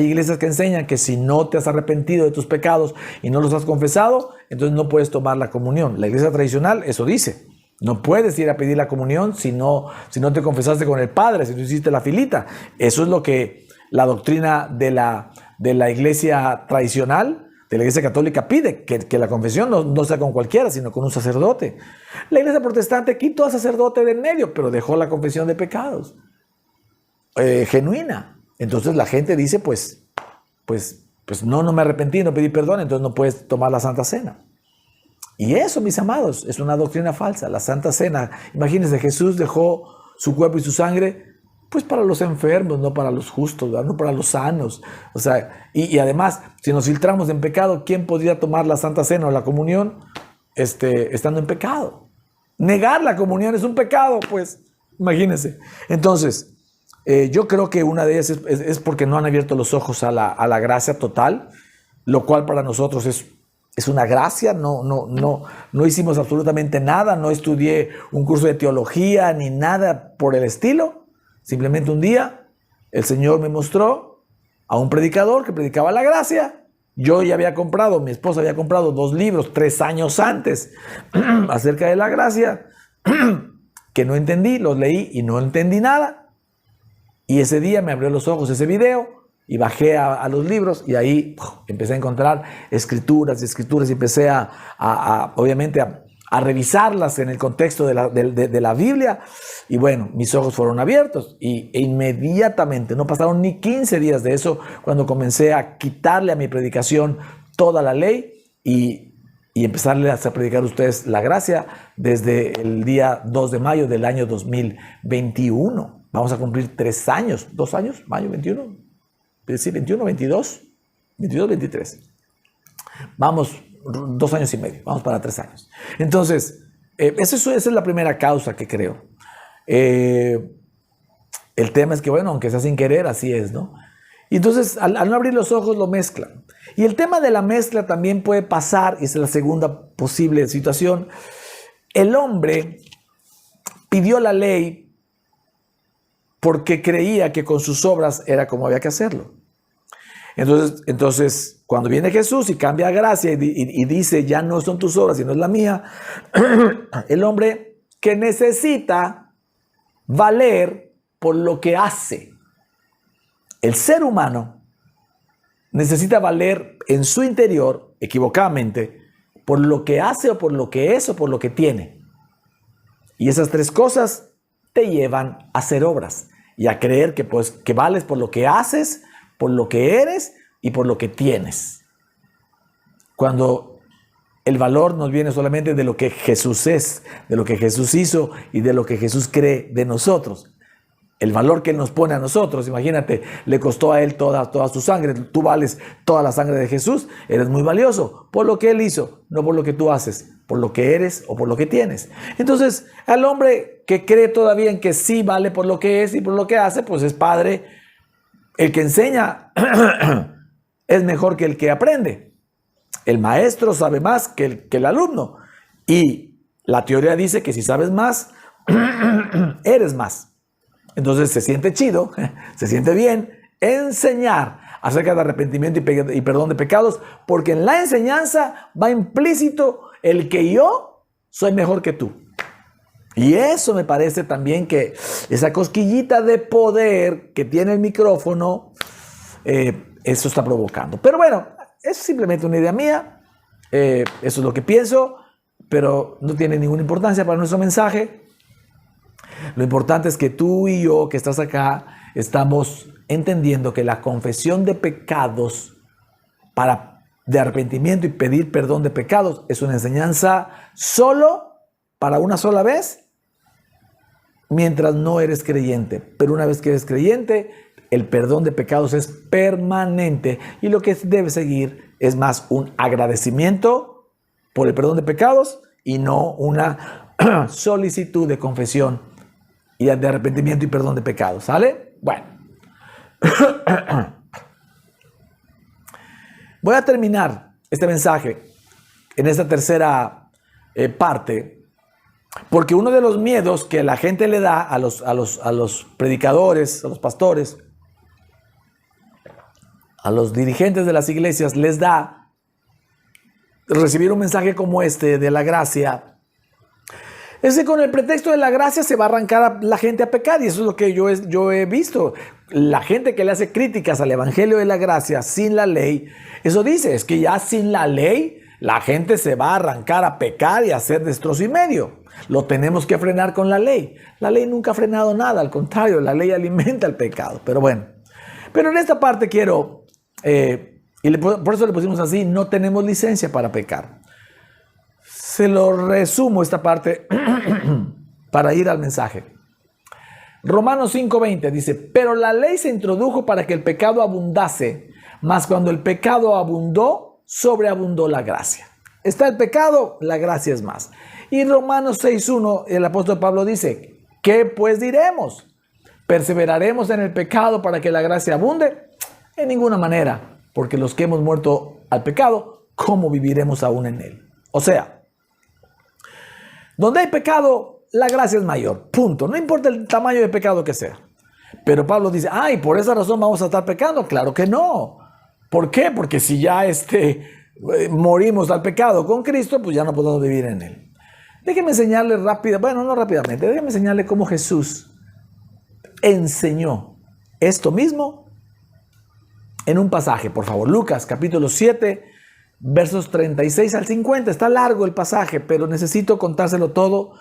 iglesias que enseñan que si no te has arrepentido de tus pecados y no los has confesado, entonces no puedes tomar la comunión. La iglesia tradicional eso dice. No puedes ir a pedir la comunión si no te confesaste con el Padre, si no hiciste la filita. Eso es lo que la doctrina de la iglesia tradicional, de la iglesia católica pide, que la confesión no sea con cualquiera, sino con un sacerdote. La iglesia protestante quitó al sacerdote de en medio, pero dejó la confesión de pecados genuina. Entonces la gente dice, pues no me arrepentí, no pedí perdón, entonces no puedes tomar la Santa Cena. Y eso, mis amados, es una doctrina falsa. La Santa Cena, imagínense, Jesús dejó su cuerpo y su sangre pues para los enfermos, no para los justos, ¿verdad? No para los sanos. O sea, y además, si nos filtramos en pecado, ¿quién podría tomar la Santa Cena o la comunión estando en pecado? Negar la comunión es un pecado, pues, imagínense. Entonces, yo creo que una de ellas es porque no han abierto los ojos a la gracia total, lo cual para nosotros es una gracia. No hicimos absolutamente nada, no estudié un curso de teología ni nada por el estilo. Simplemente un día el Señor me mostró a un predicador que predicaba la gracia. Yo ya mi esposa había comprado 2 libros 3 años antes acerca de la gracia, que no entendí, los leí y no entendí nada. Y ese día me abrió los ojos ese video y bajé a los libros y ahí empecé a encontrar escrituras y empecé obviamente a revisarlas en el contexto de la Biblia. Y bueno, mis ojos fueron abiertos e inmediatamente, no pasaron ni 15 días de eso, cuando comencé a quitarle a mi predicación toda la ley y empezarles a predicar a ustedes la gracia desde el día 2 de mayo del año 2021. Vamos a cumplir 3 años, 2 años, mayo 21, sí, 21, 22, 23. Vamos 2 años y medio, vamos para 3 años. Entonces, esa es la primera causa que creo. El tema es que, bueno, aunque sea sin querer, así es, ¿no? Y entonces, al no abrir los ojos, lo mezclan. Y el tema de la mezcla también puede pasar, y es la segunda posible situación. El hombre pidió la ley porque creía que con sus obras era como había que hacerlo. Entonces, cuando viene Jesús y cambia gracia y dice, ya no son tus obras, sino es la mía, el hombre que necesita valer por lo que hace. El ser humano necesita valer en su interior, equivocadamente, por lo que hace o por lo que es o por lo que tiene. Y esas tres cosas te llevan a hacer obras y a creer que vales por lo que haces, por lo que eres y por lo que tienes. Cuando el valor nos viene solamente de lo que Jesús es, de lo que Jesús hizo y de lo que Jesús cree de nosotros. El valor que Él nos pone a nosotros, imagínate, le costó a Él toda su sangre. Tú vales toda la sangre de Jesús, eres muy valioso por lo que Él hizo, no por lo que tú haces, por lo que eres o por lo que tienes. Entonces, al hombre que cree todavía en que sí vale por lo que es y por lo que hace, pues es padre. El que enseña es mejor que el que aprende. El maestro sabe más que el alumno. Y la teoría dice que si sabes más, eres más. Entonces se siente chido, se siente bien enseñar acerca de arrepentimiento y perdón de pecados, porque en la enseñanza va implícito el que yo soy mejor que tú. Y eso me parece también que esa cosquillita de poder que tiene el micrófono, eso está provocando. Pero bueno, es simplemente una idea mía, eso es lo que pienso, pero no tiene ninguna importancia para nuestro mensaje. Lo importante es que tú y yo, que estás acá, estamos entendiendo que la confesión de pecados de arrepentimiento y pedir perdón de pecados es una enseñanza solo para una sola vez, mientras no eres creyente. Pero una vez que eres creyente, el perdón de pecados es permanente y lo que debe seguir es más un agradecimiento por el perdón de pecados y no una solicitud de confesión y de arrepentimiento y perdón de pecados, ¿sale? Bueno. Voy a terminar este mensaje en esta tercera parte, porque uno de los miedos que la gente le da a los predicadores, a los pastores, a los dirigentes de las iglesias, les da recibir un mensaje como este de la gracia. Es que con el pretexto de la gracia se va a arrancar a la gente a pecar, y eso es lo que yo he visto. La gente que le hace críticas al evangelio de la gracia sin la ley, eso dice, es que ya sin la ley la gente se va a arrancar a pecar y a hacer destrozo y medio. Lo tenemos que frenar con la ley. La ley nunca ha frenado nada, al contrario, la ley alimenta el pecado. Pero bueno, pero en esta parte quiero, por eso le pusimos así, no tenemos licencia para pecar. Se lo resumo esta parte para ir al mensaje. Romanos 5:20 dice, pero la ley se introdujo para que el pecado abundase, mas cuando el pecado abundó, sobreabundó la gracia. Está el pecado, la gracia es más. Y Romanos 6:1, el apóstol Pablo dice, ¿qué pues diremos? ¿Perseveraremos en el pecado para que la gracia abunde? En ninguna manera, porque los que hemos muerto al pecado, ¿cómo viviremos aún en él? O sea, donde hay pecado, la gracia es mayor. Punto. No importa el tamaño de pecado que sea. Pero Pablo dice, ay, por esa razón vamos a estar pecando. Claro que no. ¿Por qué? Porque si ya morimos al pecado con Cristo, pues ya no podemos vivir en él. Déjeme enseñarle rápidamente, déjeme enseñarle cómo Jesús enseñó esto mismo en un pasaje, por favor. Lucas, capítulo 7, versos 36 al 50. Está largo el pasaje, pero necesito contárselo todo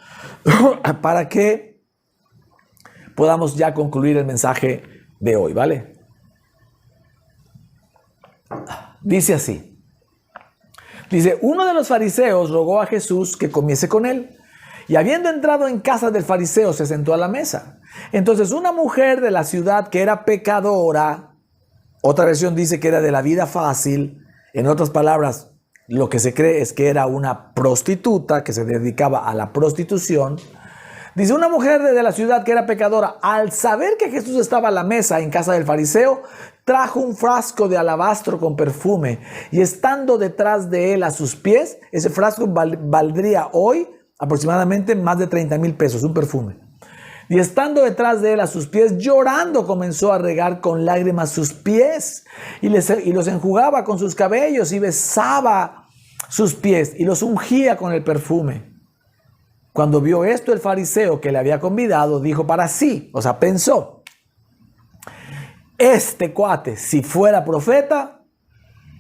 para que podamos ya concluir el mensaje de hoy, ¿vale? Dice así. Dice, uno de los fariseos rogó a Jesús que comiese con él. Y habiendo entrado en casa del fariseo, se sentó a la mesa. Entonces una mujer de la ciudad que era pecadora, otra versión dice que era de la vida fácil. En otras palabras, lo que se cree es que era una prostituta que se dedicaba a la prostitución. Dice, una mujer de la ciudad que era pecadora, al saber que Jesús estaba a la mesa en casa del fariseo, trajo un frasco de alabastro con perfume y estando detrás de él a sus pies, ese frasco valdría hoy aproximadamente más de 30,000 pesos, un perfume. Y estando detrás de él a sus pies, llorando, comenzó a regar con lágrimas sus pies y los enjugaba con sus cabellos y besaba sus pies y los ungía con el perfume. Cuando vio esto, el fariseo que le había convidado dijo para sí, o sea, pensó, este cuate, si fuera profeta,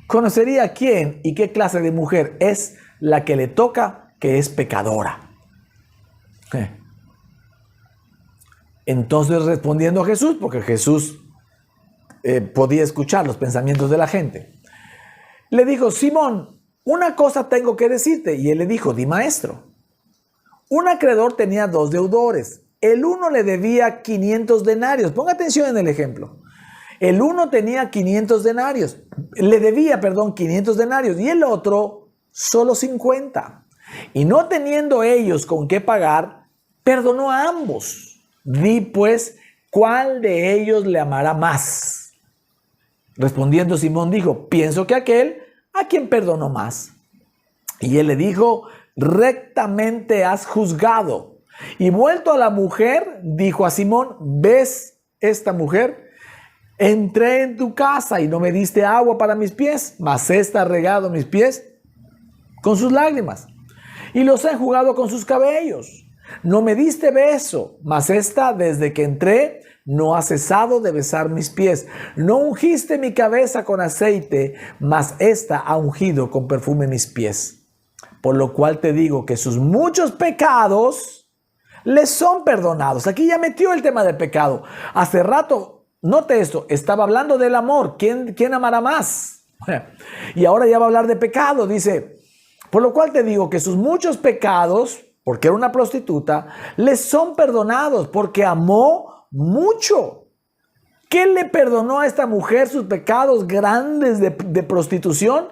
conocería quién y qué clase de mujer es la que le toca, que es pecadora. Entonces, respondiendo a Jesús, porque Jesús podía escuchar los pensamientos de la gente, le dijo, Simón, una cosa tengo que decirte. Y él le dijo, di, maestro. Un acreedor tenía 2 deudores. El uno le debía 500 denarios. Ponga atención en el ejemplo. El uno tenía 500 denarios. Le debía, 500 denarios. Y el otro solo 50. Y no teniendo ellos con qué pagar, perdonó a ambos. Di pues, ¿cuál de ellos le amará más? Respondiendo Simón dijo, pienso que aquel a quien perdonó más. Y él le dijo, rectamente has juzgado. Y vuelto a la mujer, dijo a Simón, ¿ves esta mujer? Entré en tu casa y no me diste agua para mis pies, mas ésta ha regado mis pies con sus lágrimas y los ha enjugado con sus cabellos. No me diste beso, mas ésta desde que entré no ha cesado de besar mis pies. No ungiste mi cabeza con aceite, mas ésta ha ungido con perfume mis pies. Por lo cual te digo que sus muchos pecados les son perdonados. Aquí ya metió el tema del pecado. Hace rato, note esto, estaba hablando del amor. ¿Quién amará más? Y ahora ya va a hablar de pecado. Dice, por lo cual te digo que sus muchos pecados, porque era una prostituta, les son perdonados porque amó mucho. ¿Qué le perdonó a esta mujer sus pecados grandes de prostitución?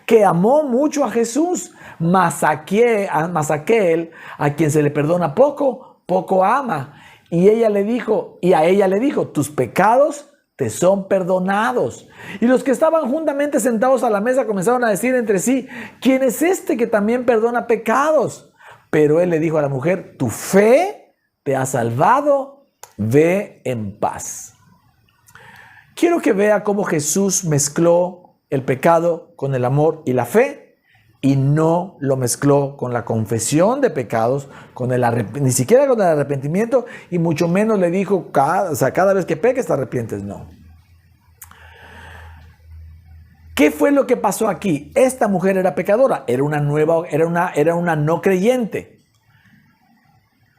Que amó mucho a Jesús. Mas aquel a quien se le perdona poco, poco ama. Y a ella le dijo, tus pecados te son perdonados. Y los que estaban juntamente sentados a la mesa comenzaron a decir entre sí, ¿quién es este que también perdona pecados? Pero él le dijo a la mujer, tu fe te ha salvado, ve en paz. Quiero que vea cómo Jesús mezcló el pecado con el amor y la fe, y no lo mezcló con la confesión de pecados, ni siquiera con el arrepentimiento, y mucho menos le dijo, cada vez que peques te arrepientes. No. ¿Qué fue lo que pasó aquí? Esta mujer era pecadora, era una no creyente.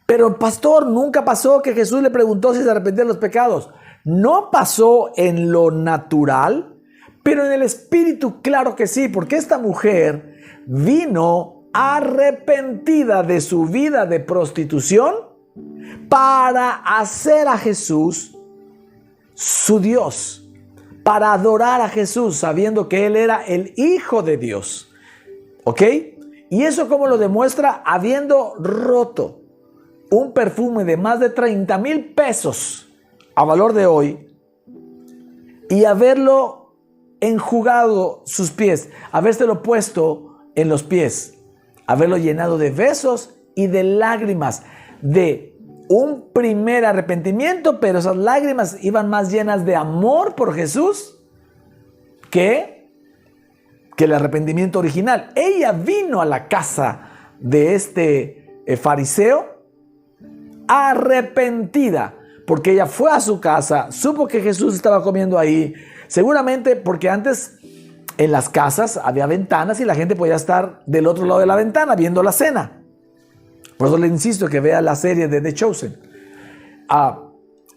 Pero pastor, nunca pasó que Jesús le preguntó si se arrepentía de los pecados. No pasó en lo natural, pero en el espíritu, claro que sí, porque esta mujer vino arrepentida de su vida de prostitución para hacer a Jesús su Dios, para adorar a Jesús, sabiendo que Él era el Hijo de Dios. ¿Ok? ¿Y eso cómo lo demuestra? Habiendo roto un perfume de más de 30,000 pesos a valor de hoy y haberlo enjugado sus pies, habérselo puesto en los pies, haberlo llenado de besos y de lágrimas, de un primer arrepentimiento, pero esas lágrimas iban más llenas de amor por Jesús que el arrepentimiento original. Ella vino a la casa de este fariseo arrepentida, porque ella fue a su casa, supo que Jesús estaba comiendo ahí, seguramente porque antes en las casas había ventanas y la gente podía estar del otro lado de la ventana viendo la cena. Por eso le insisto que vea la serie de The Chosen.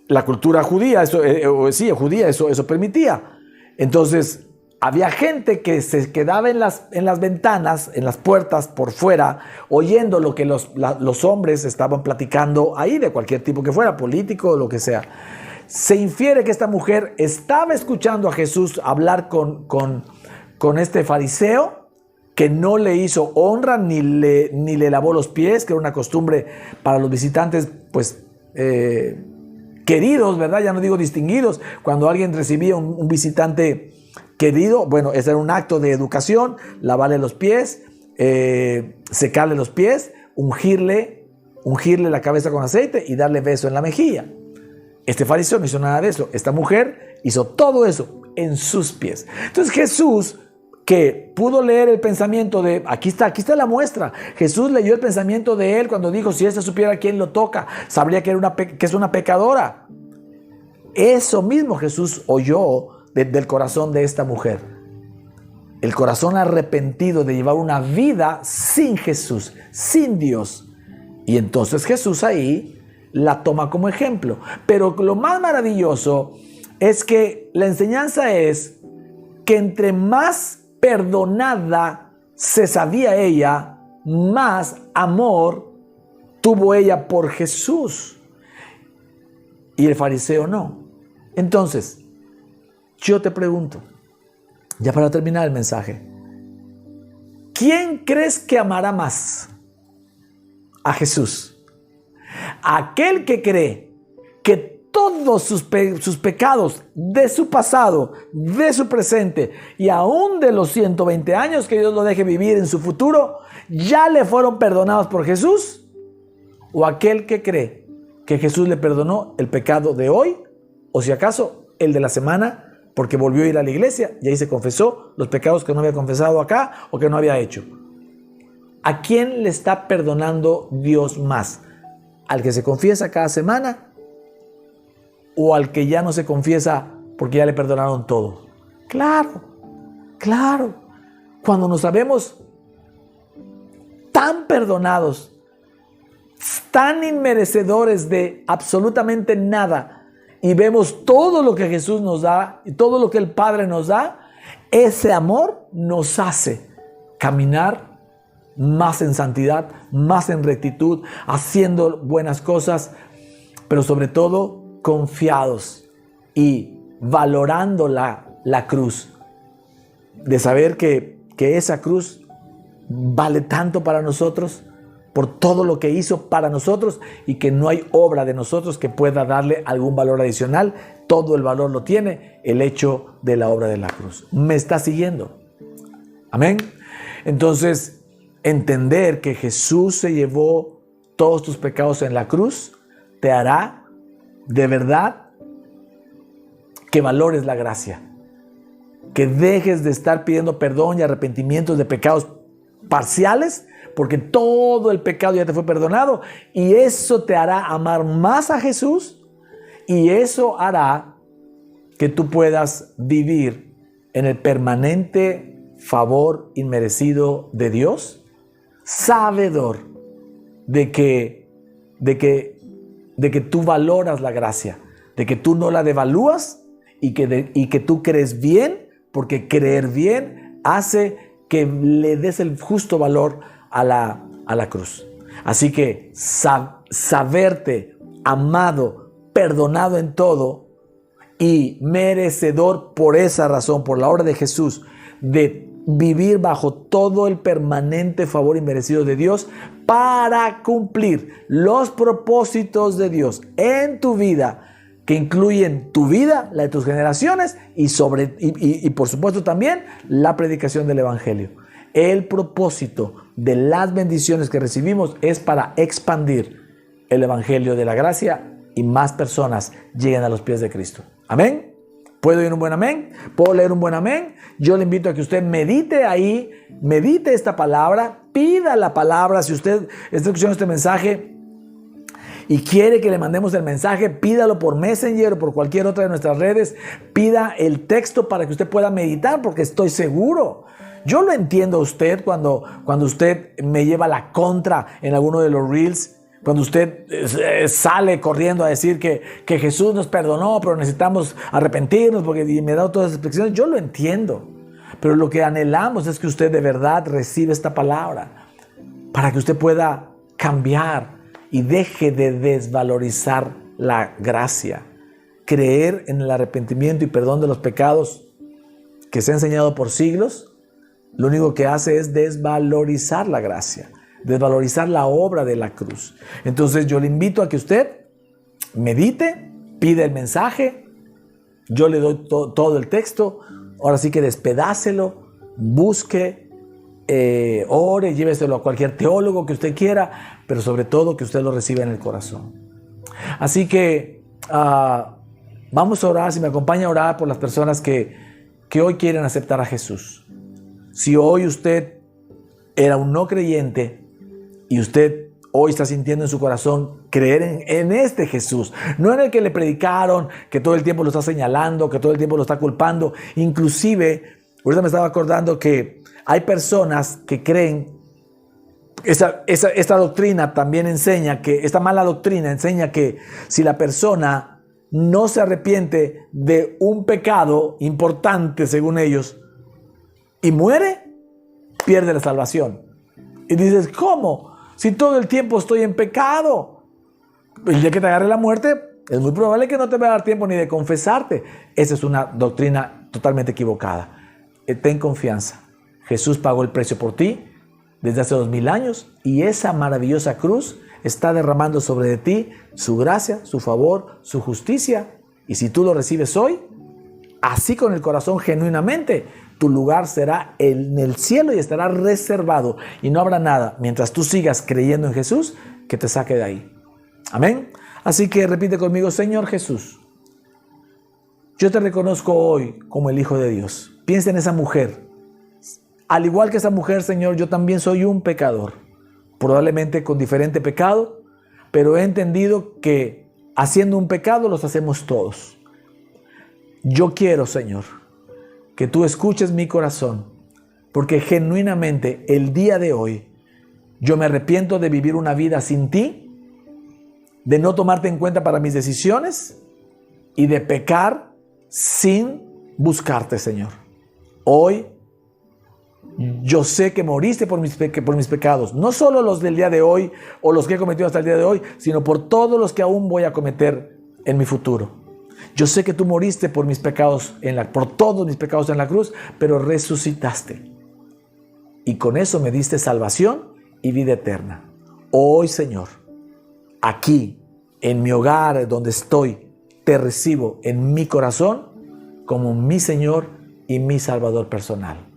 La cultura judía, eso permitía. Entonces, había gente que se quedaba en las ventanas, en las puertas, por fuera, oyendo lo que los hombres estaban platicando ahí, de cualquier tipo que fuera, político o lo que sea. Se infiere que esta mujer estaba escuchando a Jesús hablar con este fariseo, que no le hizo honra ni le lavó los pies, que era una costumbre para los visitantes, pues, queridos, ¿verdad? Ya no digo distinguidos. Cuando alguien recibía un visitante querido, bueno, ese era un acto de educación, lavarle los pies, secarle los pies, ungirle ungirle la cabeza con aceite y darle beso en la mejilla. Este fariseo no hizo nada de eso. Esta mujer hizo todo eso en sus pies. Entonces Jesús, que pudo leer el pensamiento de, aquí está la muestra. Jesús leyó el pensamiento de él cuando dijo, si ésta supiera quién lo toca, sabría que es una pecadora. Eso mismo Jesús oyó del corazón de esta mujer. El corazón arrepentido de llevar una vida sin Jesús, sin Dios. Y entonces Jesús ahí la toma como ejemplo. Pero lo más maravilloso es que la enseñanza es que entre más perdonada se sabía ella, más amor tuvo ella por Jesús. Y el fariseo no. Entonces, yo te pregunto, ya para terminar el mensaje, ¿quién crees que amará más a Jesús? Aquel que cree que todos sus pecados de su pasado, de su presente y aún de los 120 años que Dios lo deje vivir en su futuro, ya le fueron perdonados por Jesús, o aquel que cree que Jesús le perdonó el pecado de hoy, o si acaso el de la semana, porque volvió a ir a la iglesia y ahí se confesó los pecados que no había confesado acá o que no había hecho. ¿A quién le está perdonando Dios más? ¿Al que se confiesa cada semana o al que ya no se confiesa porque ya le perdonaron todo? Claro. Cuando nos sabemos tan perdonados, tan inmerecedores de absolutamente nada, y vemos todo lo que Jesús nos da y todo lo que el Padre nos da, ese amor nos hace caminar más en santidad, más en rectitud, haciendo buenas cosas, pero sobre todo confiados y valorando la cruz, de saber que esa cruz vale tanto para nosotros, por todo lo que hizo para nosotros, y que no hay obra de nosotros que pueda darle algún valor adicional. Todo el valor lo tiene el hecho de la obra de la cruz. ¿Me está siguiendo? Amén. Entonces, entender que Jesús se llevó todos tus pecados en la cruz te hará de verdad que valores la gracia, que dejes de estar pidiendo perdón y arrepentimientos de pecados parciales, porque todo el pecado ya te fue perdonado, y eso te hará amar más a Jesús, y eso hará que tú puedas vivir en el permanente favor inmerecido de Dios, sabedor de que tú valoras la gracia, de que tú no la devalúas y que tú crees bien, porque creer bien hace que le des el justo valor a la cruz. Así que saberte amado, perdonado en todo y merecedor por esa razón, por la obra de Jesús, de vivir bajo todo el permanente favor inmerecido de Dios para cumplir los propósitos de Dios en tu vida, que incluyen tu vida, la de tus generaciones y por supuesto también la predicación del Evangelio. El propósito de las bendiciones que recibimos es para expandir el Evangelio de la gracia y más personas lleguen a los pies de Cristo. ¿Amén? ¿Puedo oír un buen amén? ¿Puedo leer un buen amén? Yo le invito a que usted medite ahí, medite esta palabra, pida la palabra. Si usted está escuchando este mensaje y quiere que le mandemos el mensaje, pídalo por Messenger o por cualquier otra de nuestras redes. Pida el texto para que usted pueda meditar, porque estoy seguro. Yo lo entiendo a usted cuando usted me lleva la contra en alguno de los reels, cuando usted sale corriendo a decir que Jesús nos perdonó, pero necesitamos arrepentirnos, porque me da todas esas explicaciones. Yo lo entiendo, pero lo que anhelamos es que usted de verdad reciba esta palabra para que usted pueda cambiar y deje de desvalorizar la gracia. Creer en el arrepentimiento y perdón de los pecados que se ha enseñado por siglos, lo único que hace es desvalorizar la gracia, desvalorizar la obra de la cruz. Entonces yo le invito a que usted medite, pida el mensaje, yo le doy todo el texto, ahora sí que despedácelo, busque ore, lléveselo a cualquier teólogo que usted quiera, pero sobre todo que usted lo reciba en el corazón. Así que vamos a orar, si me acompaña a orar por las personas que hoy quieren aceptar a Jesús. Si hoy usted era un no creyente y usted hoy está sintiendo en su corazón creer en este Jesús, no en el que le predicaron, que todo el tiempo lo está señalando, que todo el tiempo lo está culpando. Inclusive, ahorita me estaba acordando que hay personas que creen, esta doctrina también enseña que, esta mala doctrina enseña que si la persona no se arrepiente de un pecado importante según ellos y muere, pierde la salvación. Y dices, ¿cómo? Si todo el tiempo estoy en pecado. El día que te agarre la muerte, es muy probable que no te va a dar tiempo ni de confesarte. Esa es una doctrina totalmente equivocada. Ten confianza. Jesús pagó el precio por ti desde hace 2000 años y esa maravillosa cruz está derramando sobre ti su gracia, su favor, su justicia. Y si tú lo recibes hoy, así con el corazón genuinamente, tu lugar será en el cielo y estará reservado. Y no habrá nada, mientras tú sigas creyendo en Jesús, que te saque de ahí. Amén. Así que repite conmigo, Señor Jesús, yo te reconozco hoy como el Hijo de Dios. Piensa en esa mujer. Al igual que esa mujer, Señor, yo también soy un pecador. Probablemente con diferente pecado, pero he entendido que haciendo un pecado los hacemos todos. Yo quiero, Señor, que tú escuches mi corazón, porque genuinamente el día de hoy yo me arrepiento de vivir una vida sin ti, de no tomarte en cuenta para mis decisiones y de pecar sin buscarte, Señor. Hoy yo sé que moriste por mis pecados, no solo los del día de hoy o los que he cometido hasta el día de hoy, sino por todos los que aún voy a cometer en mi futuro. Yo sé que tú moriste por mis pecados, por todos mis pecados en la cruz, pero resucitaste. Y con eso me diste salvación y vida eterna. Hoy, Señor, aquí, en mi hogar, donde estoy, te recibo en mi corazón como mi Señor y mi Salvador personal.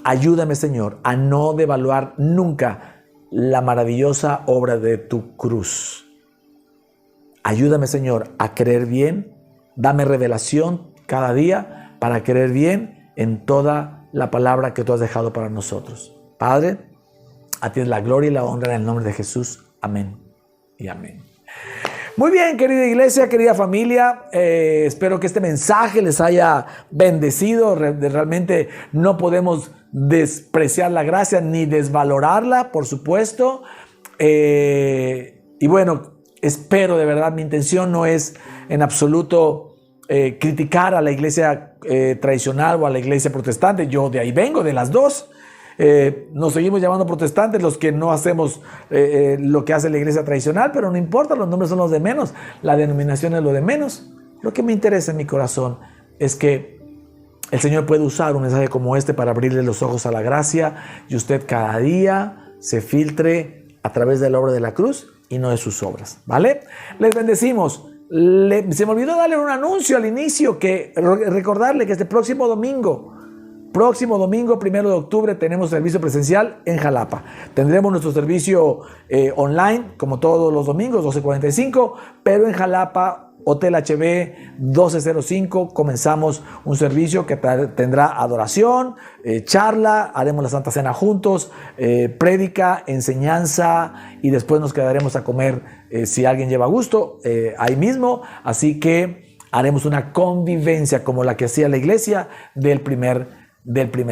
Ayúdame, Señor, a no devaluar nunca la maravillosa obra de tu cruz. Ayúdame, Señor, a creer bien. Dame revelación cada día para creer bien en toda la palabra que tú has dejado para nosotros. Padre, a ti es la gloria y la honra en el nombre de Jesús. Amén y amén. Muy bien, querida iglesia, querida familia, espero que este mensaje les haya bendecido. Realmente no podemos despreciar la gracia ni desvalorarla, por supuesto. Y bueno, espero de verdad, mi intención no es en absoluto criticar a la iglesia tradicional o a la iglesia protestante. Yo de ahí vengo, de las dos. Nos seguimos llamando protestantes los que no hacemos lo que hace la iglesia tradicional, pero no importa, los nombres son los de menos, la denominación es lo de menos. Lo que me interesa en mi corazón es que el Señor puede usar un mensaje como este para abrirle los ojos a la gracia y usted cada día se filtre a través de la obra de la cruz y no de sus obras, ¿vale? Les bendecimos. Se me olvidó darle un anuncio al inicio, recordarle que este próximo domingo, 1 de octubre, tenemos servicio presencial en Jalapa. Tendremos nuestro servicio online, como todos los domingos, 12:45, pero en Jalapa, Hotel HB 1205, comenzamos un servicio que tendrá adoración, charla, haremos la Santa Cena juntos, prédica, enseñanza y después nos quedaremos a comer si alguien lleva gusto ahí mismo. Así que haremos una convivencia como la que hacía la iglesia del primer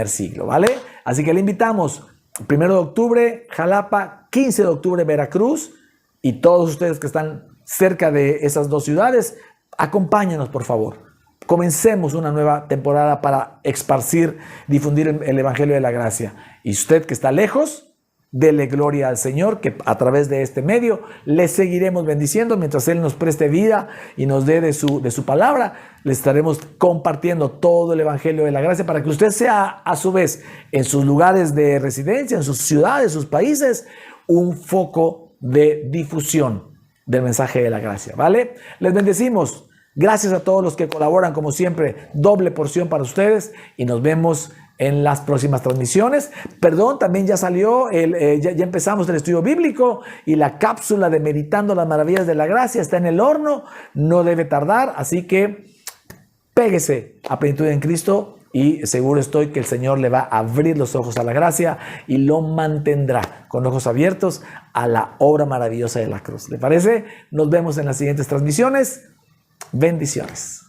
siglo, ¿vale? Así que le invitamos, 1 de octubre, Jalapa, 15 de octubre, Veracruz, y todos ustedes que están cerca de esas dos ciudades, acompáñenos, por favor. Comencemos una nueva temporada para difundir el Evangelio de la Gracia. Y usted que está lejos, dele gloria al Señor, que a través de este medio le seguiremos bendiciendo mientras Él nos preste vida y nos dé de su palabra. Le estaremos compartiendo todo el Evangelio de la Gracia para que usted sea a su vez en sus lugares de residencia, en sus ciudades, sus países, un foco de difusión del mensaje de la gracia, ¿vale? Les bendecimos. Gracias a todos los que colaboran, como siempre, doble porción para ustedes y nos vemos en las próximas transmisiones. Perdón, también ya salió, ya empezamos el estudio bíblico y la cápsula de Meditando las Maravillas de la Gracia está en el horno, no debe tardar, así que péguese a Plenitud en Cristo y seguro estoy que el Señor le va a abrir los ojos a la gracia y lo mantendrá con ojos abiertos a la obra maravillosa de la cruz. ¿Le parece? Nos vemos en las siguientes transmisiones. Bendiciones.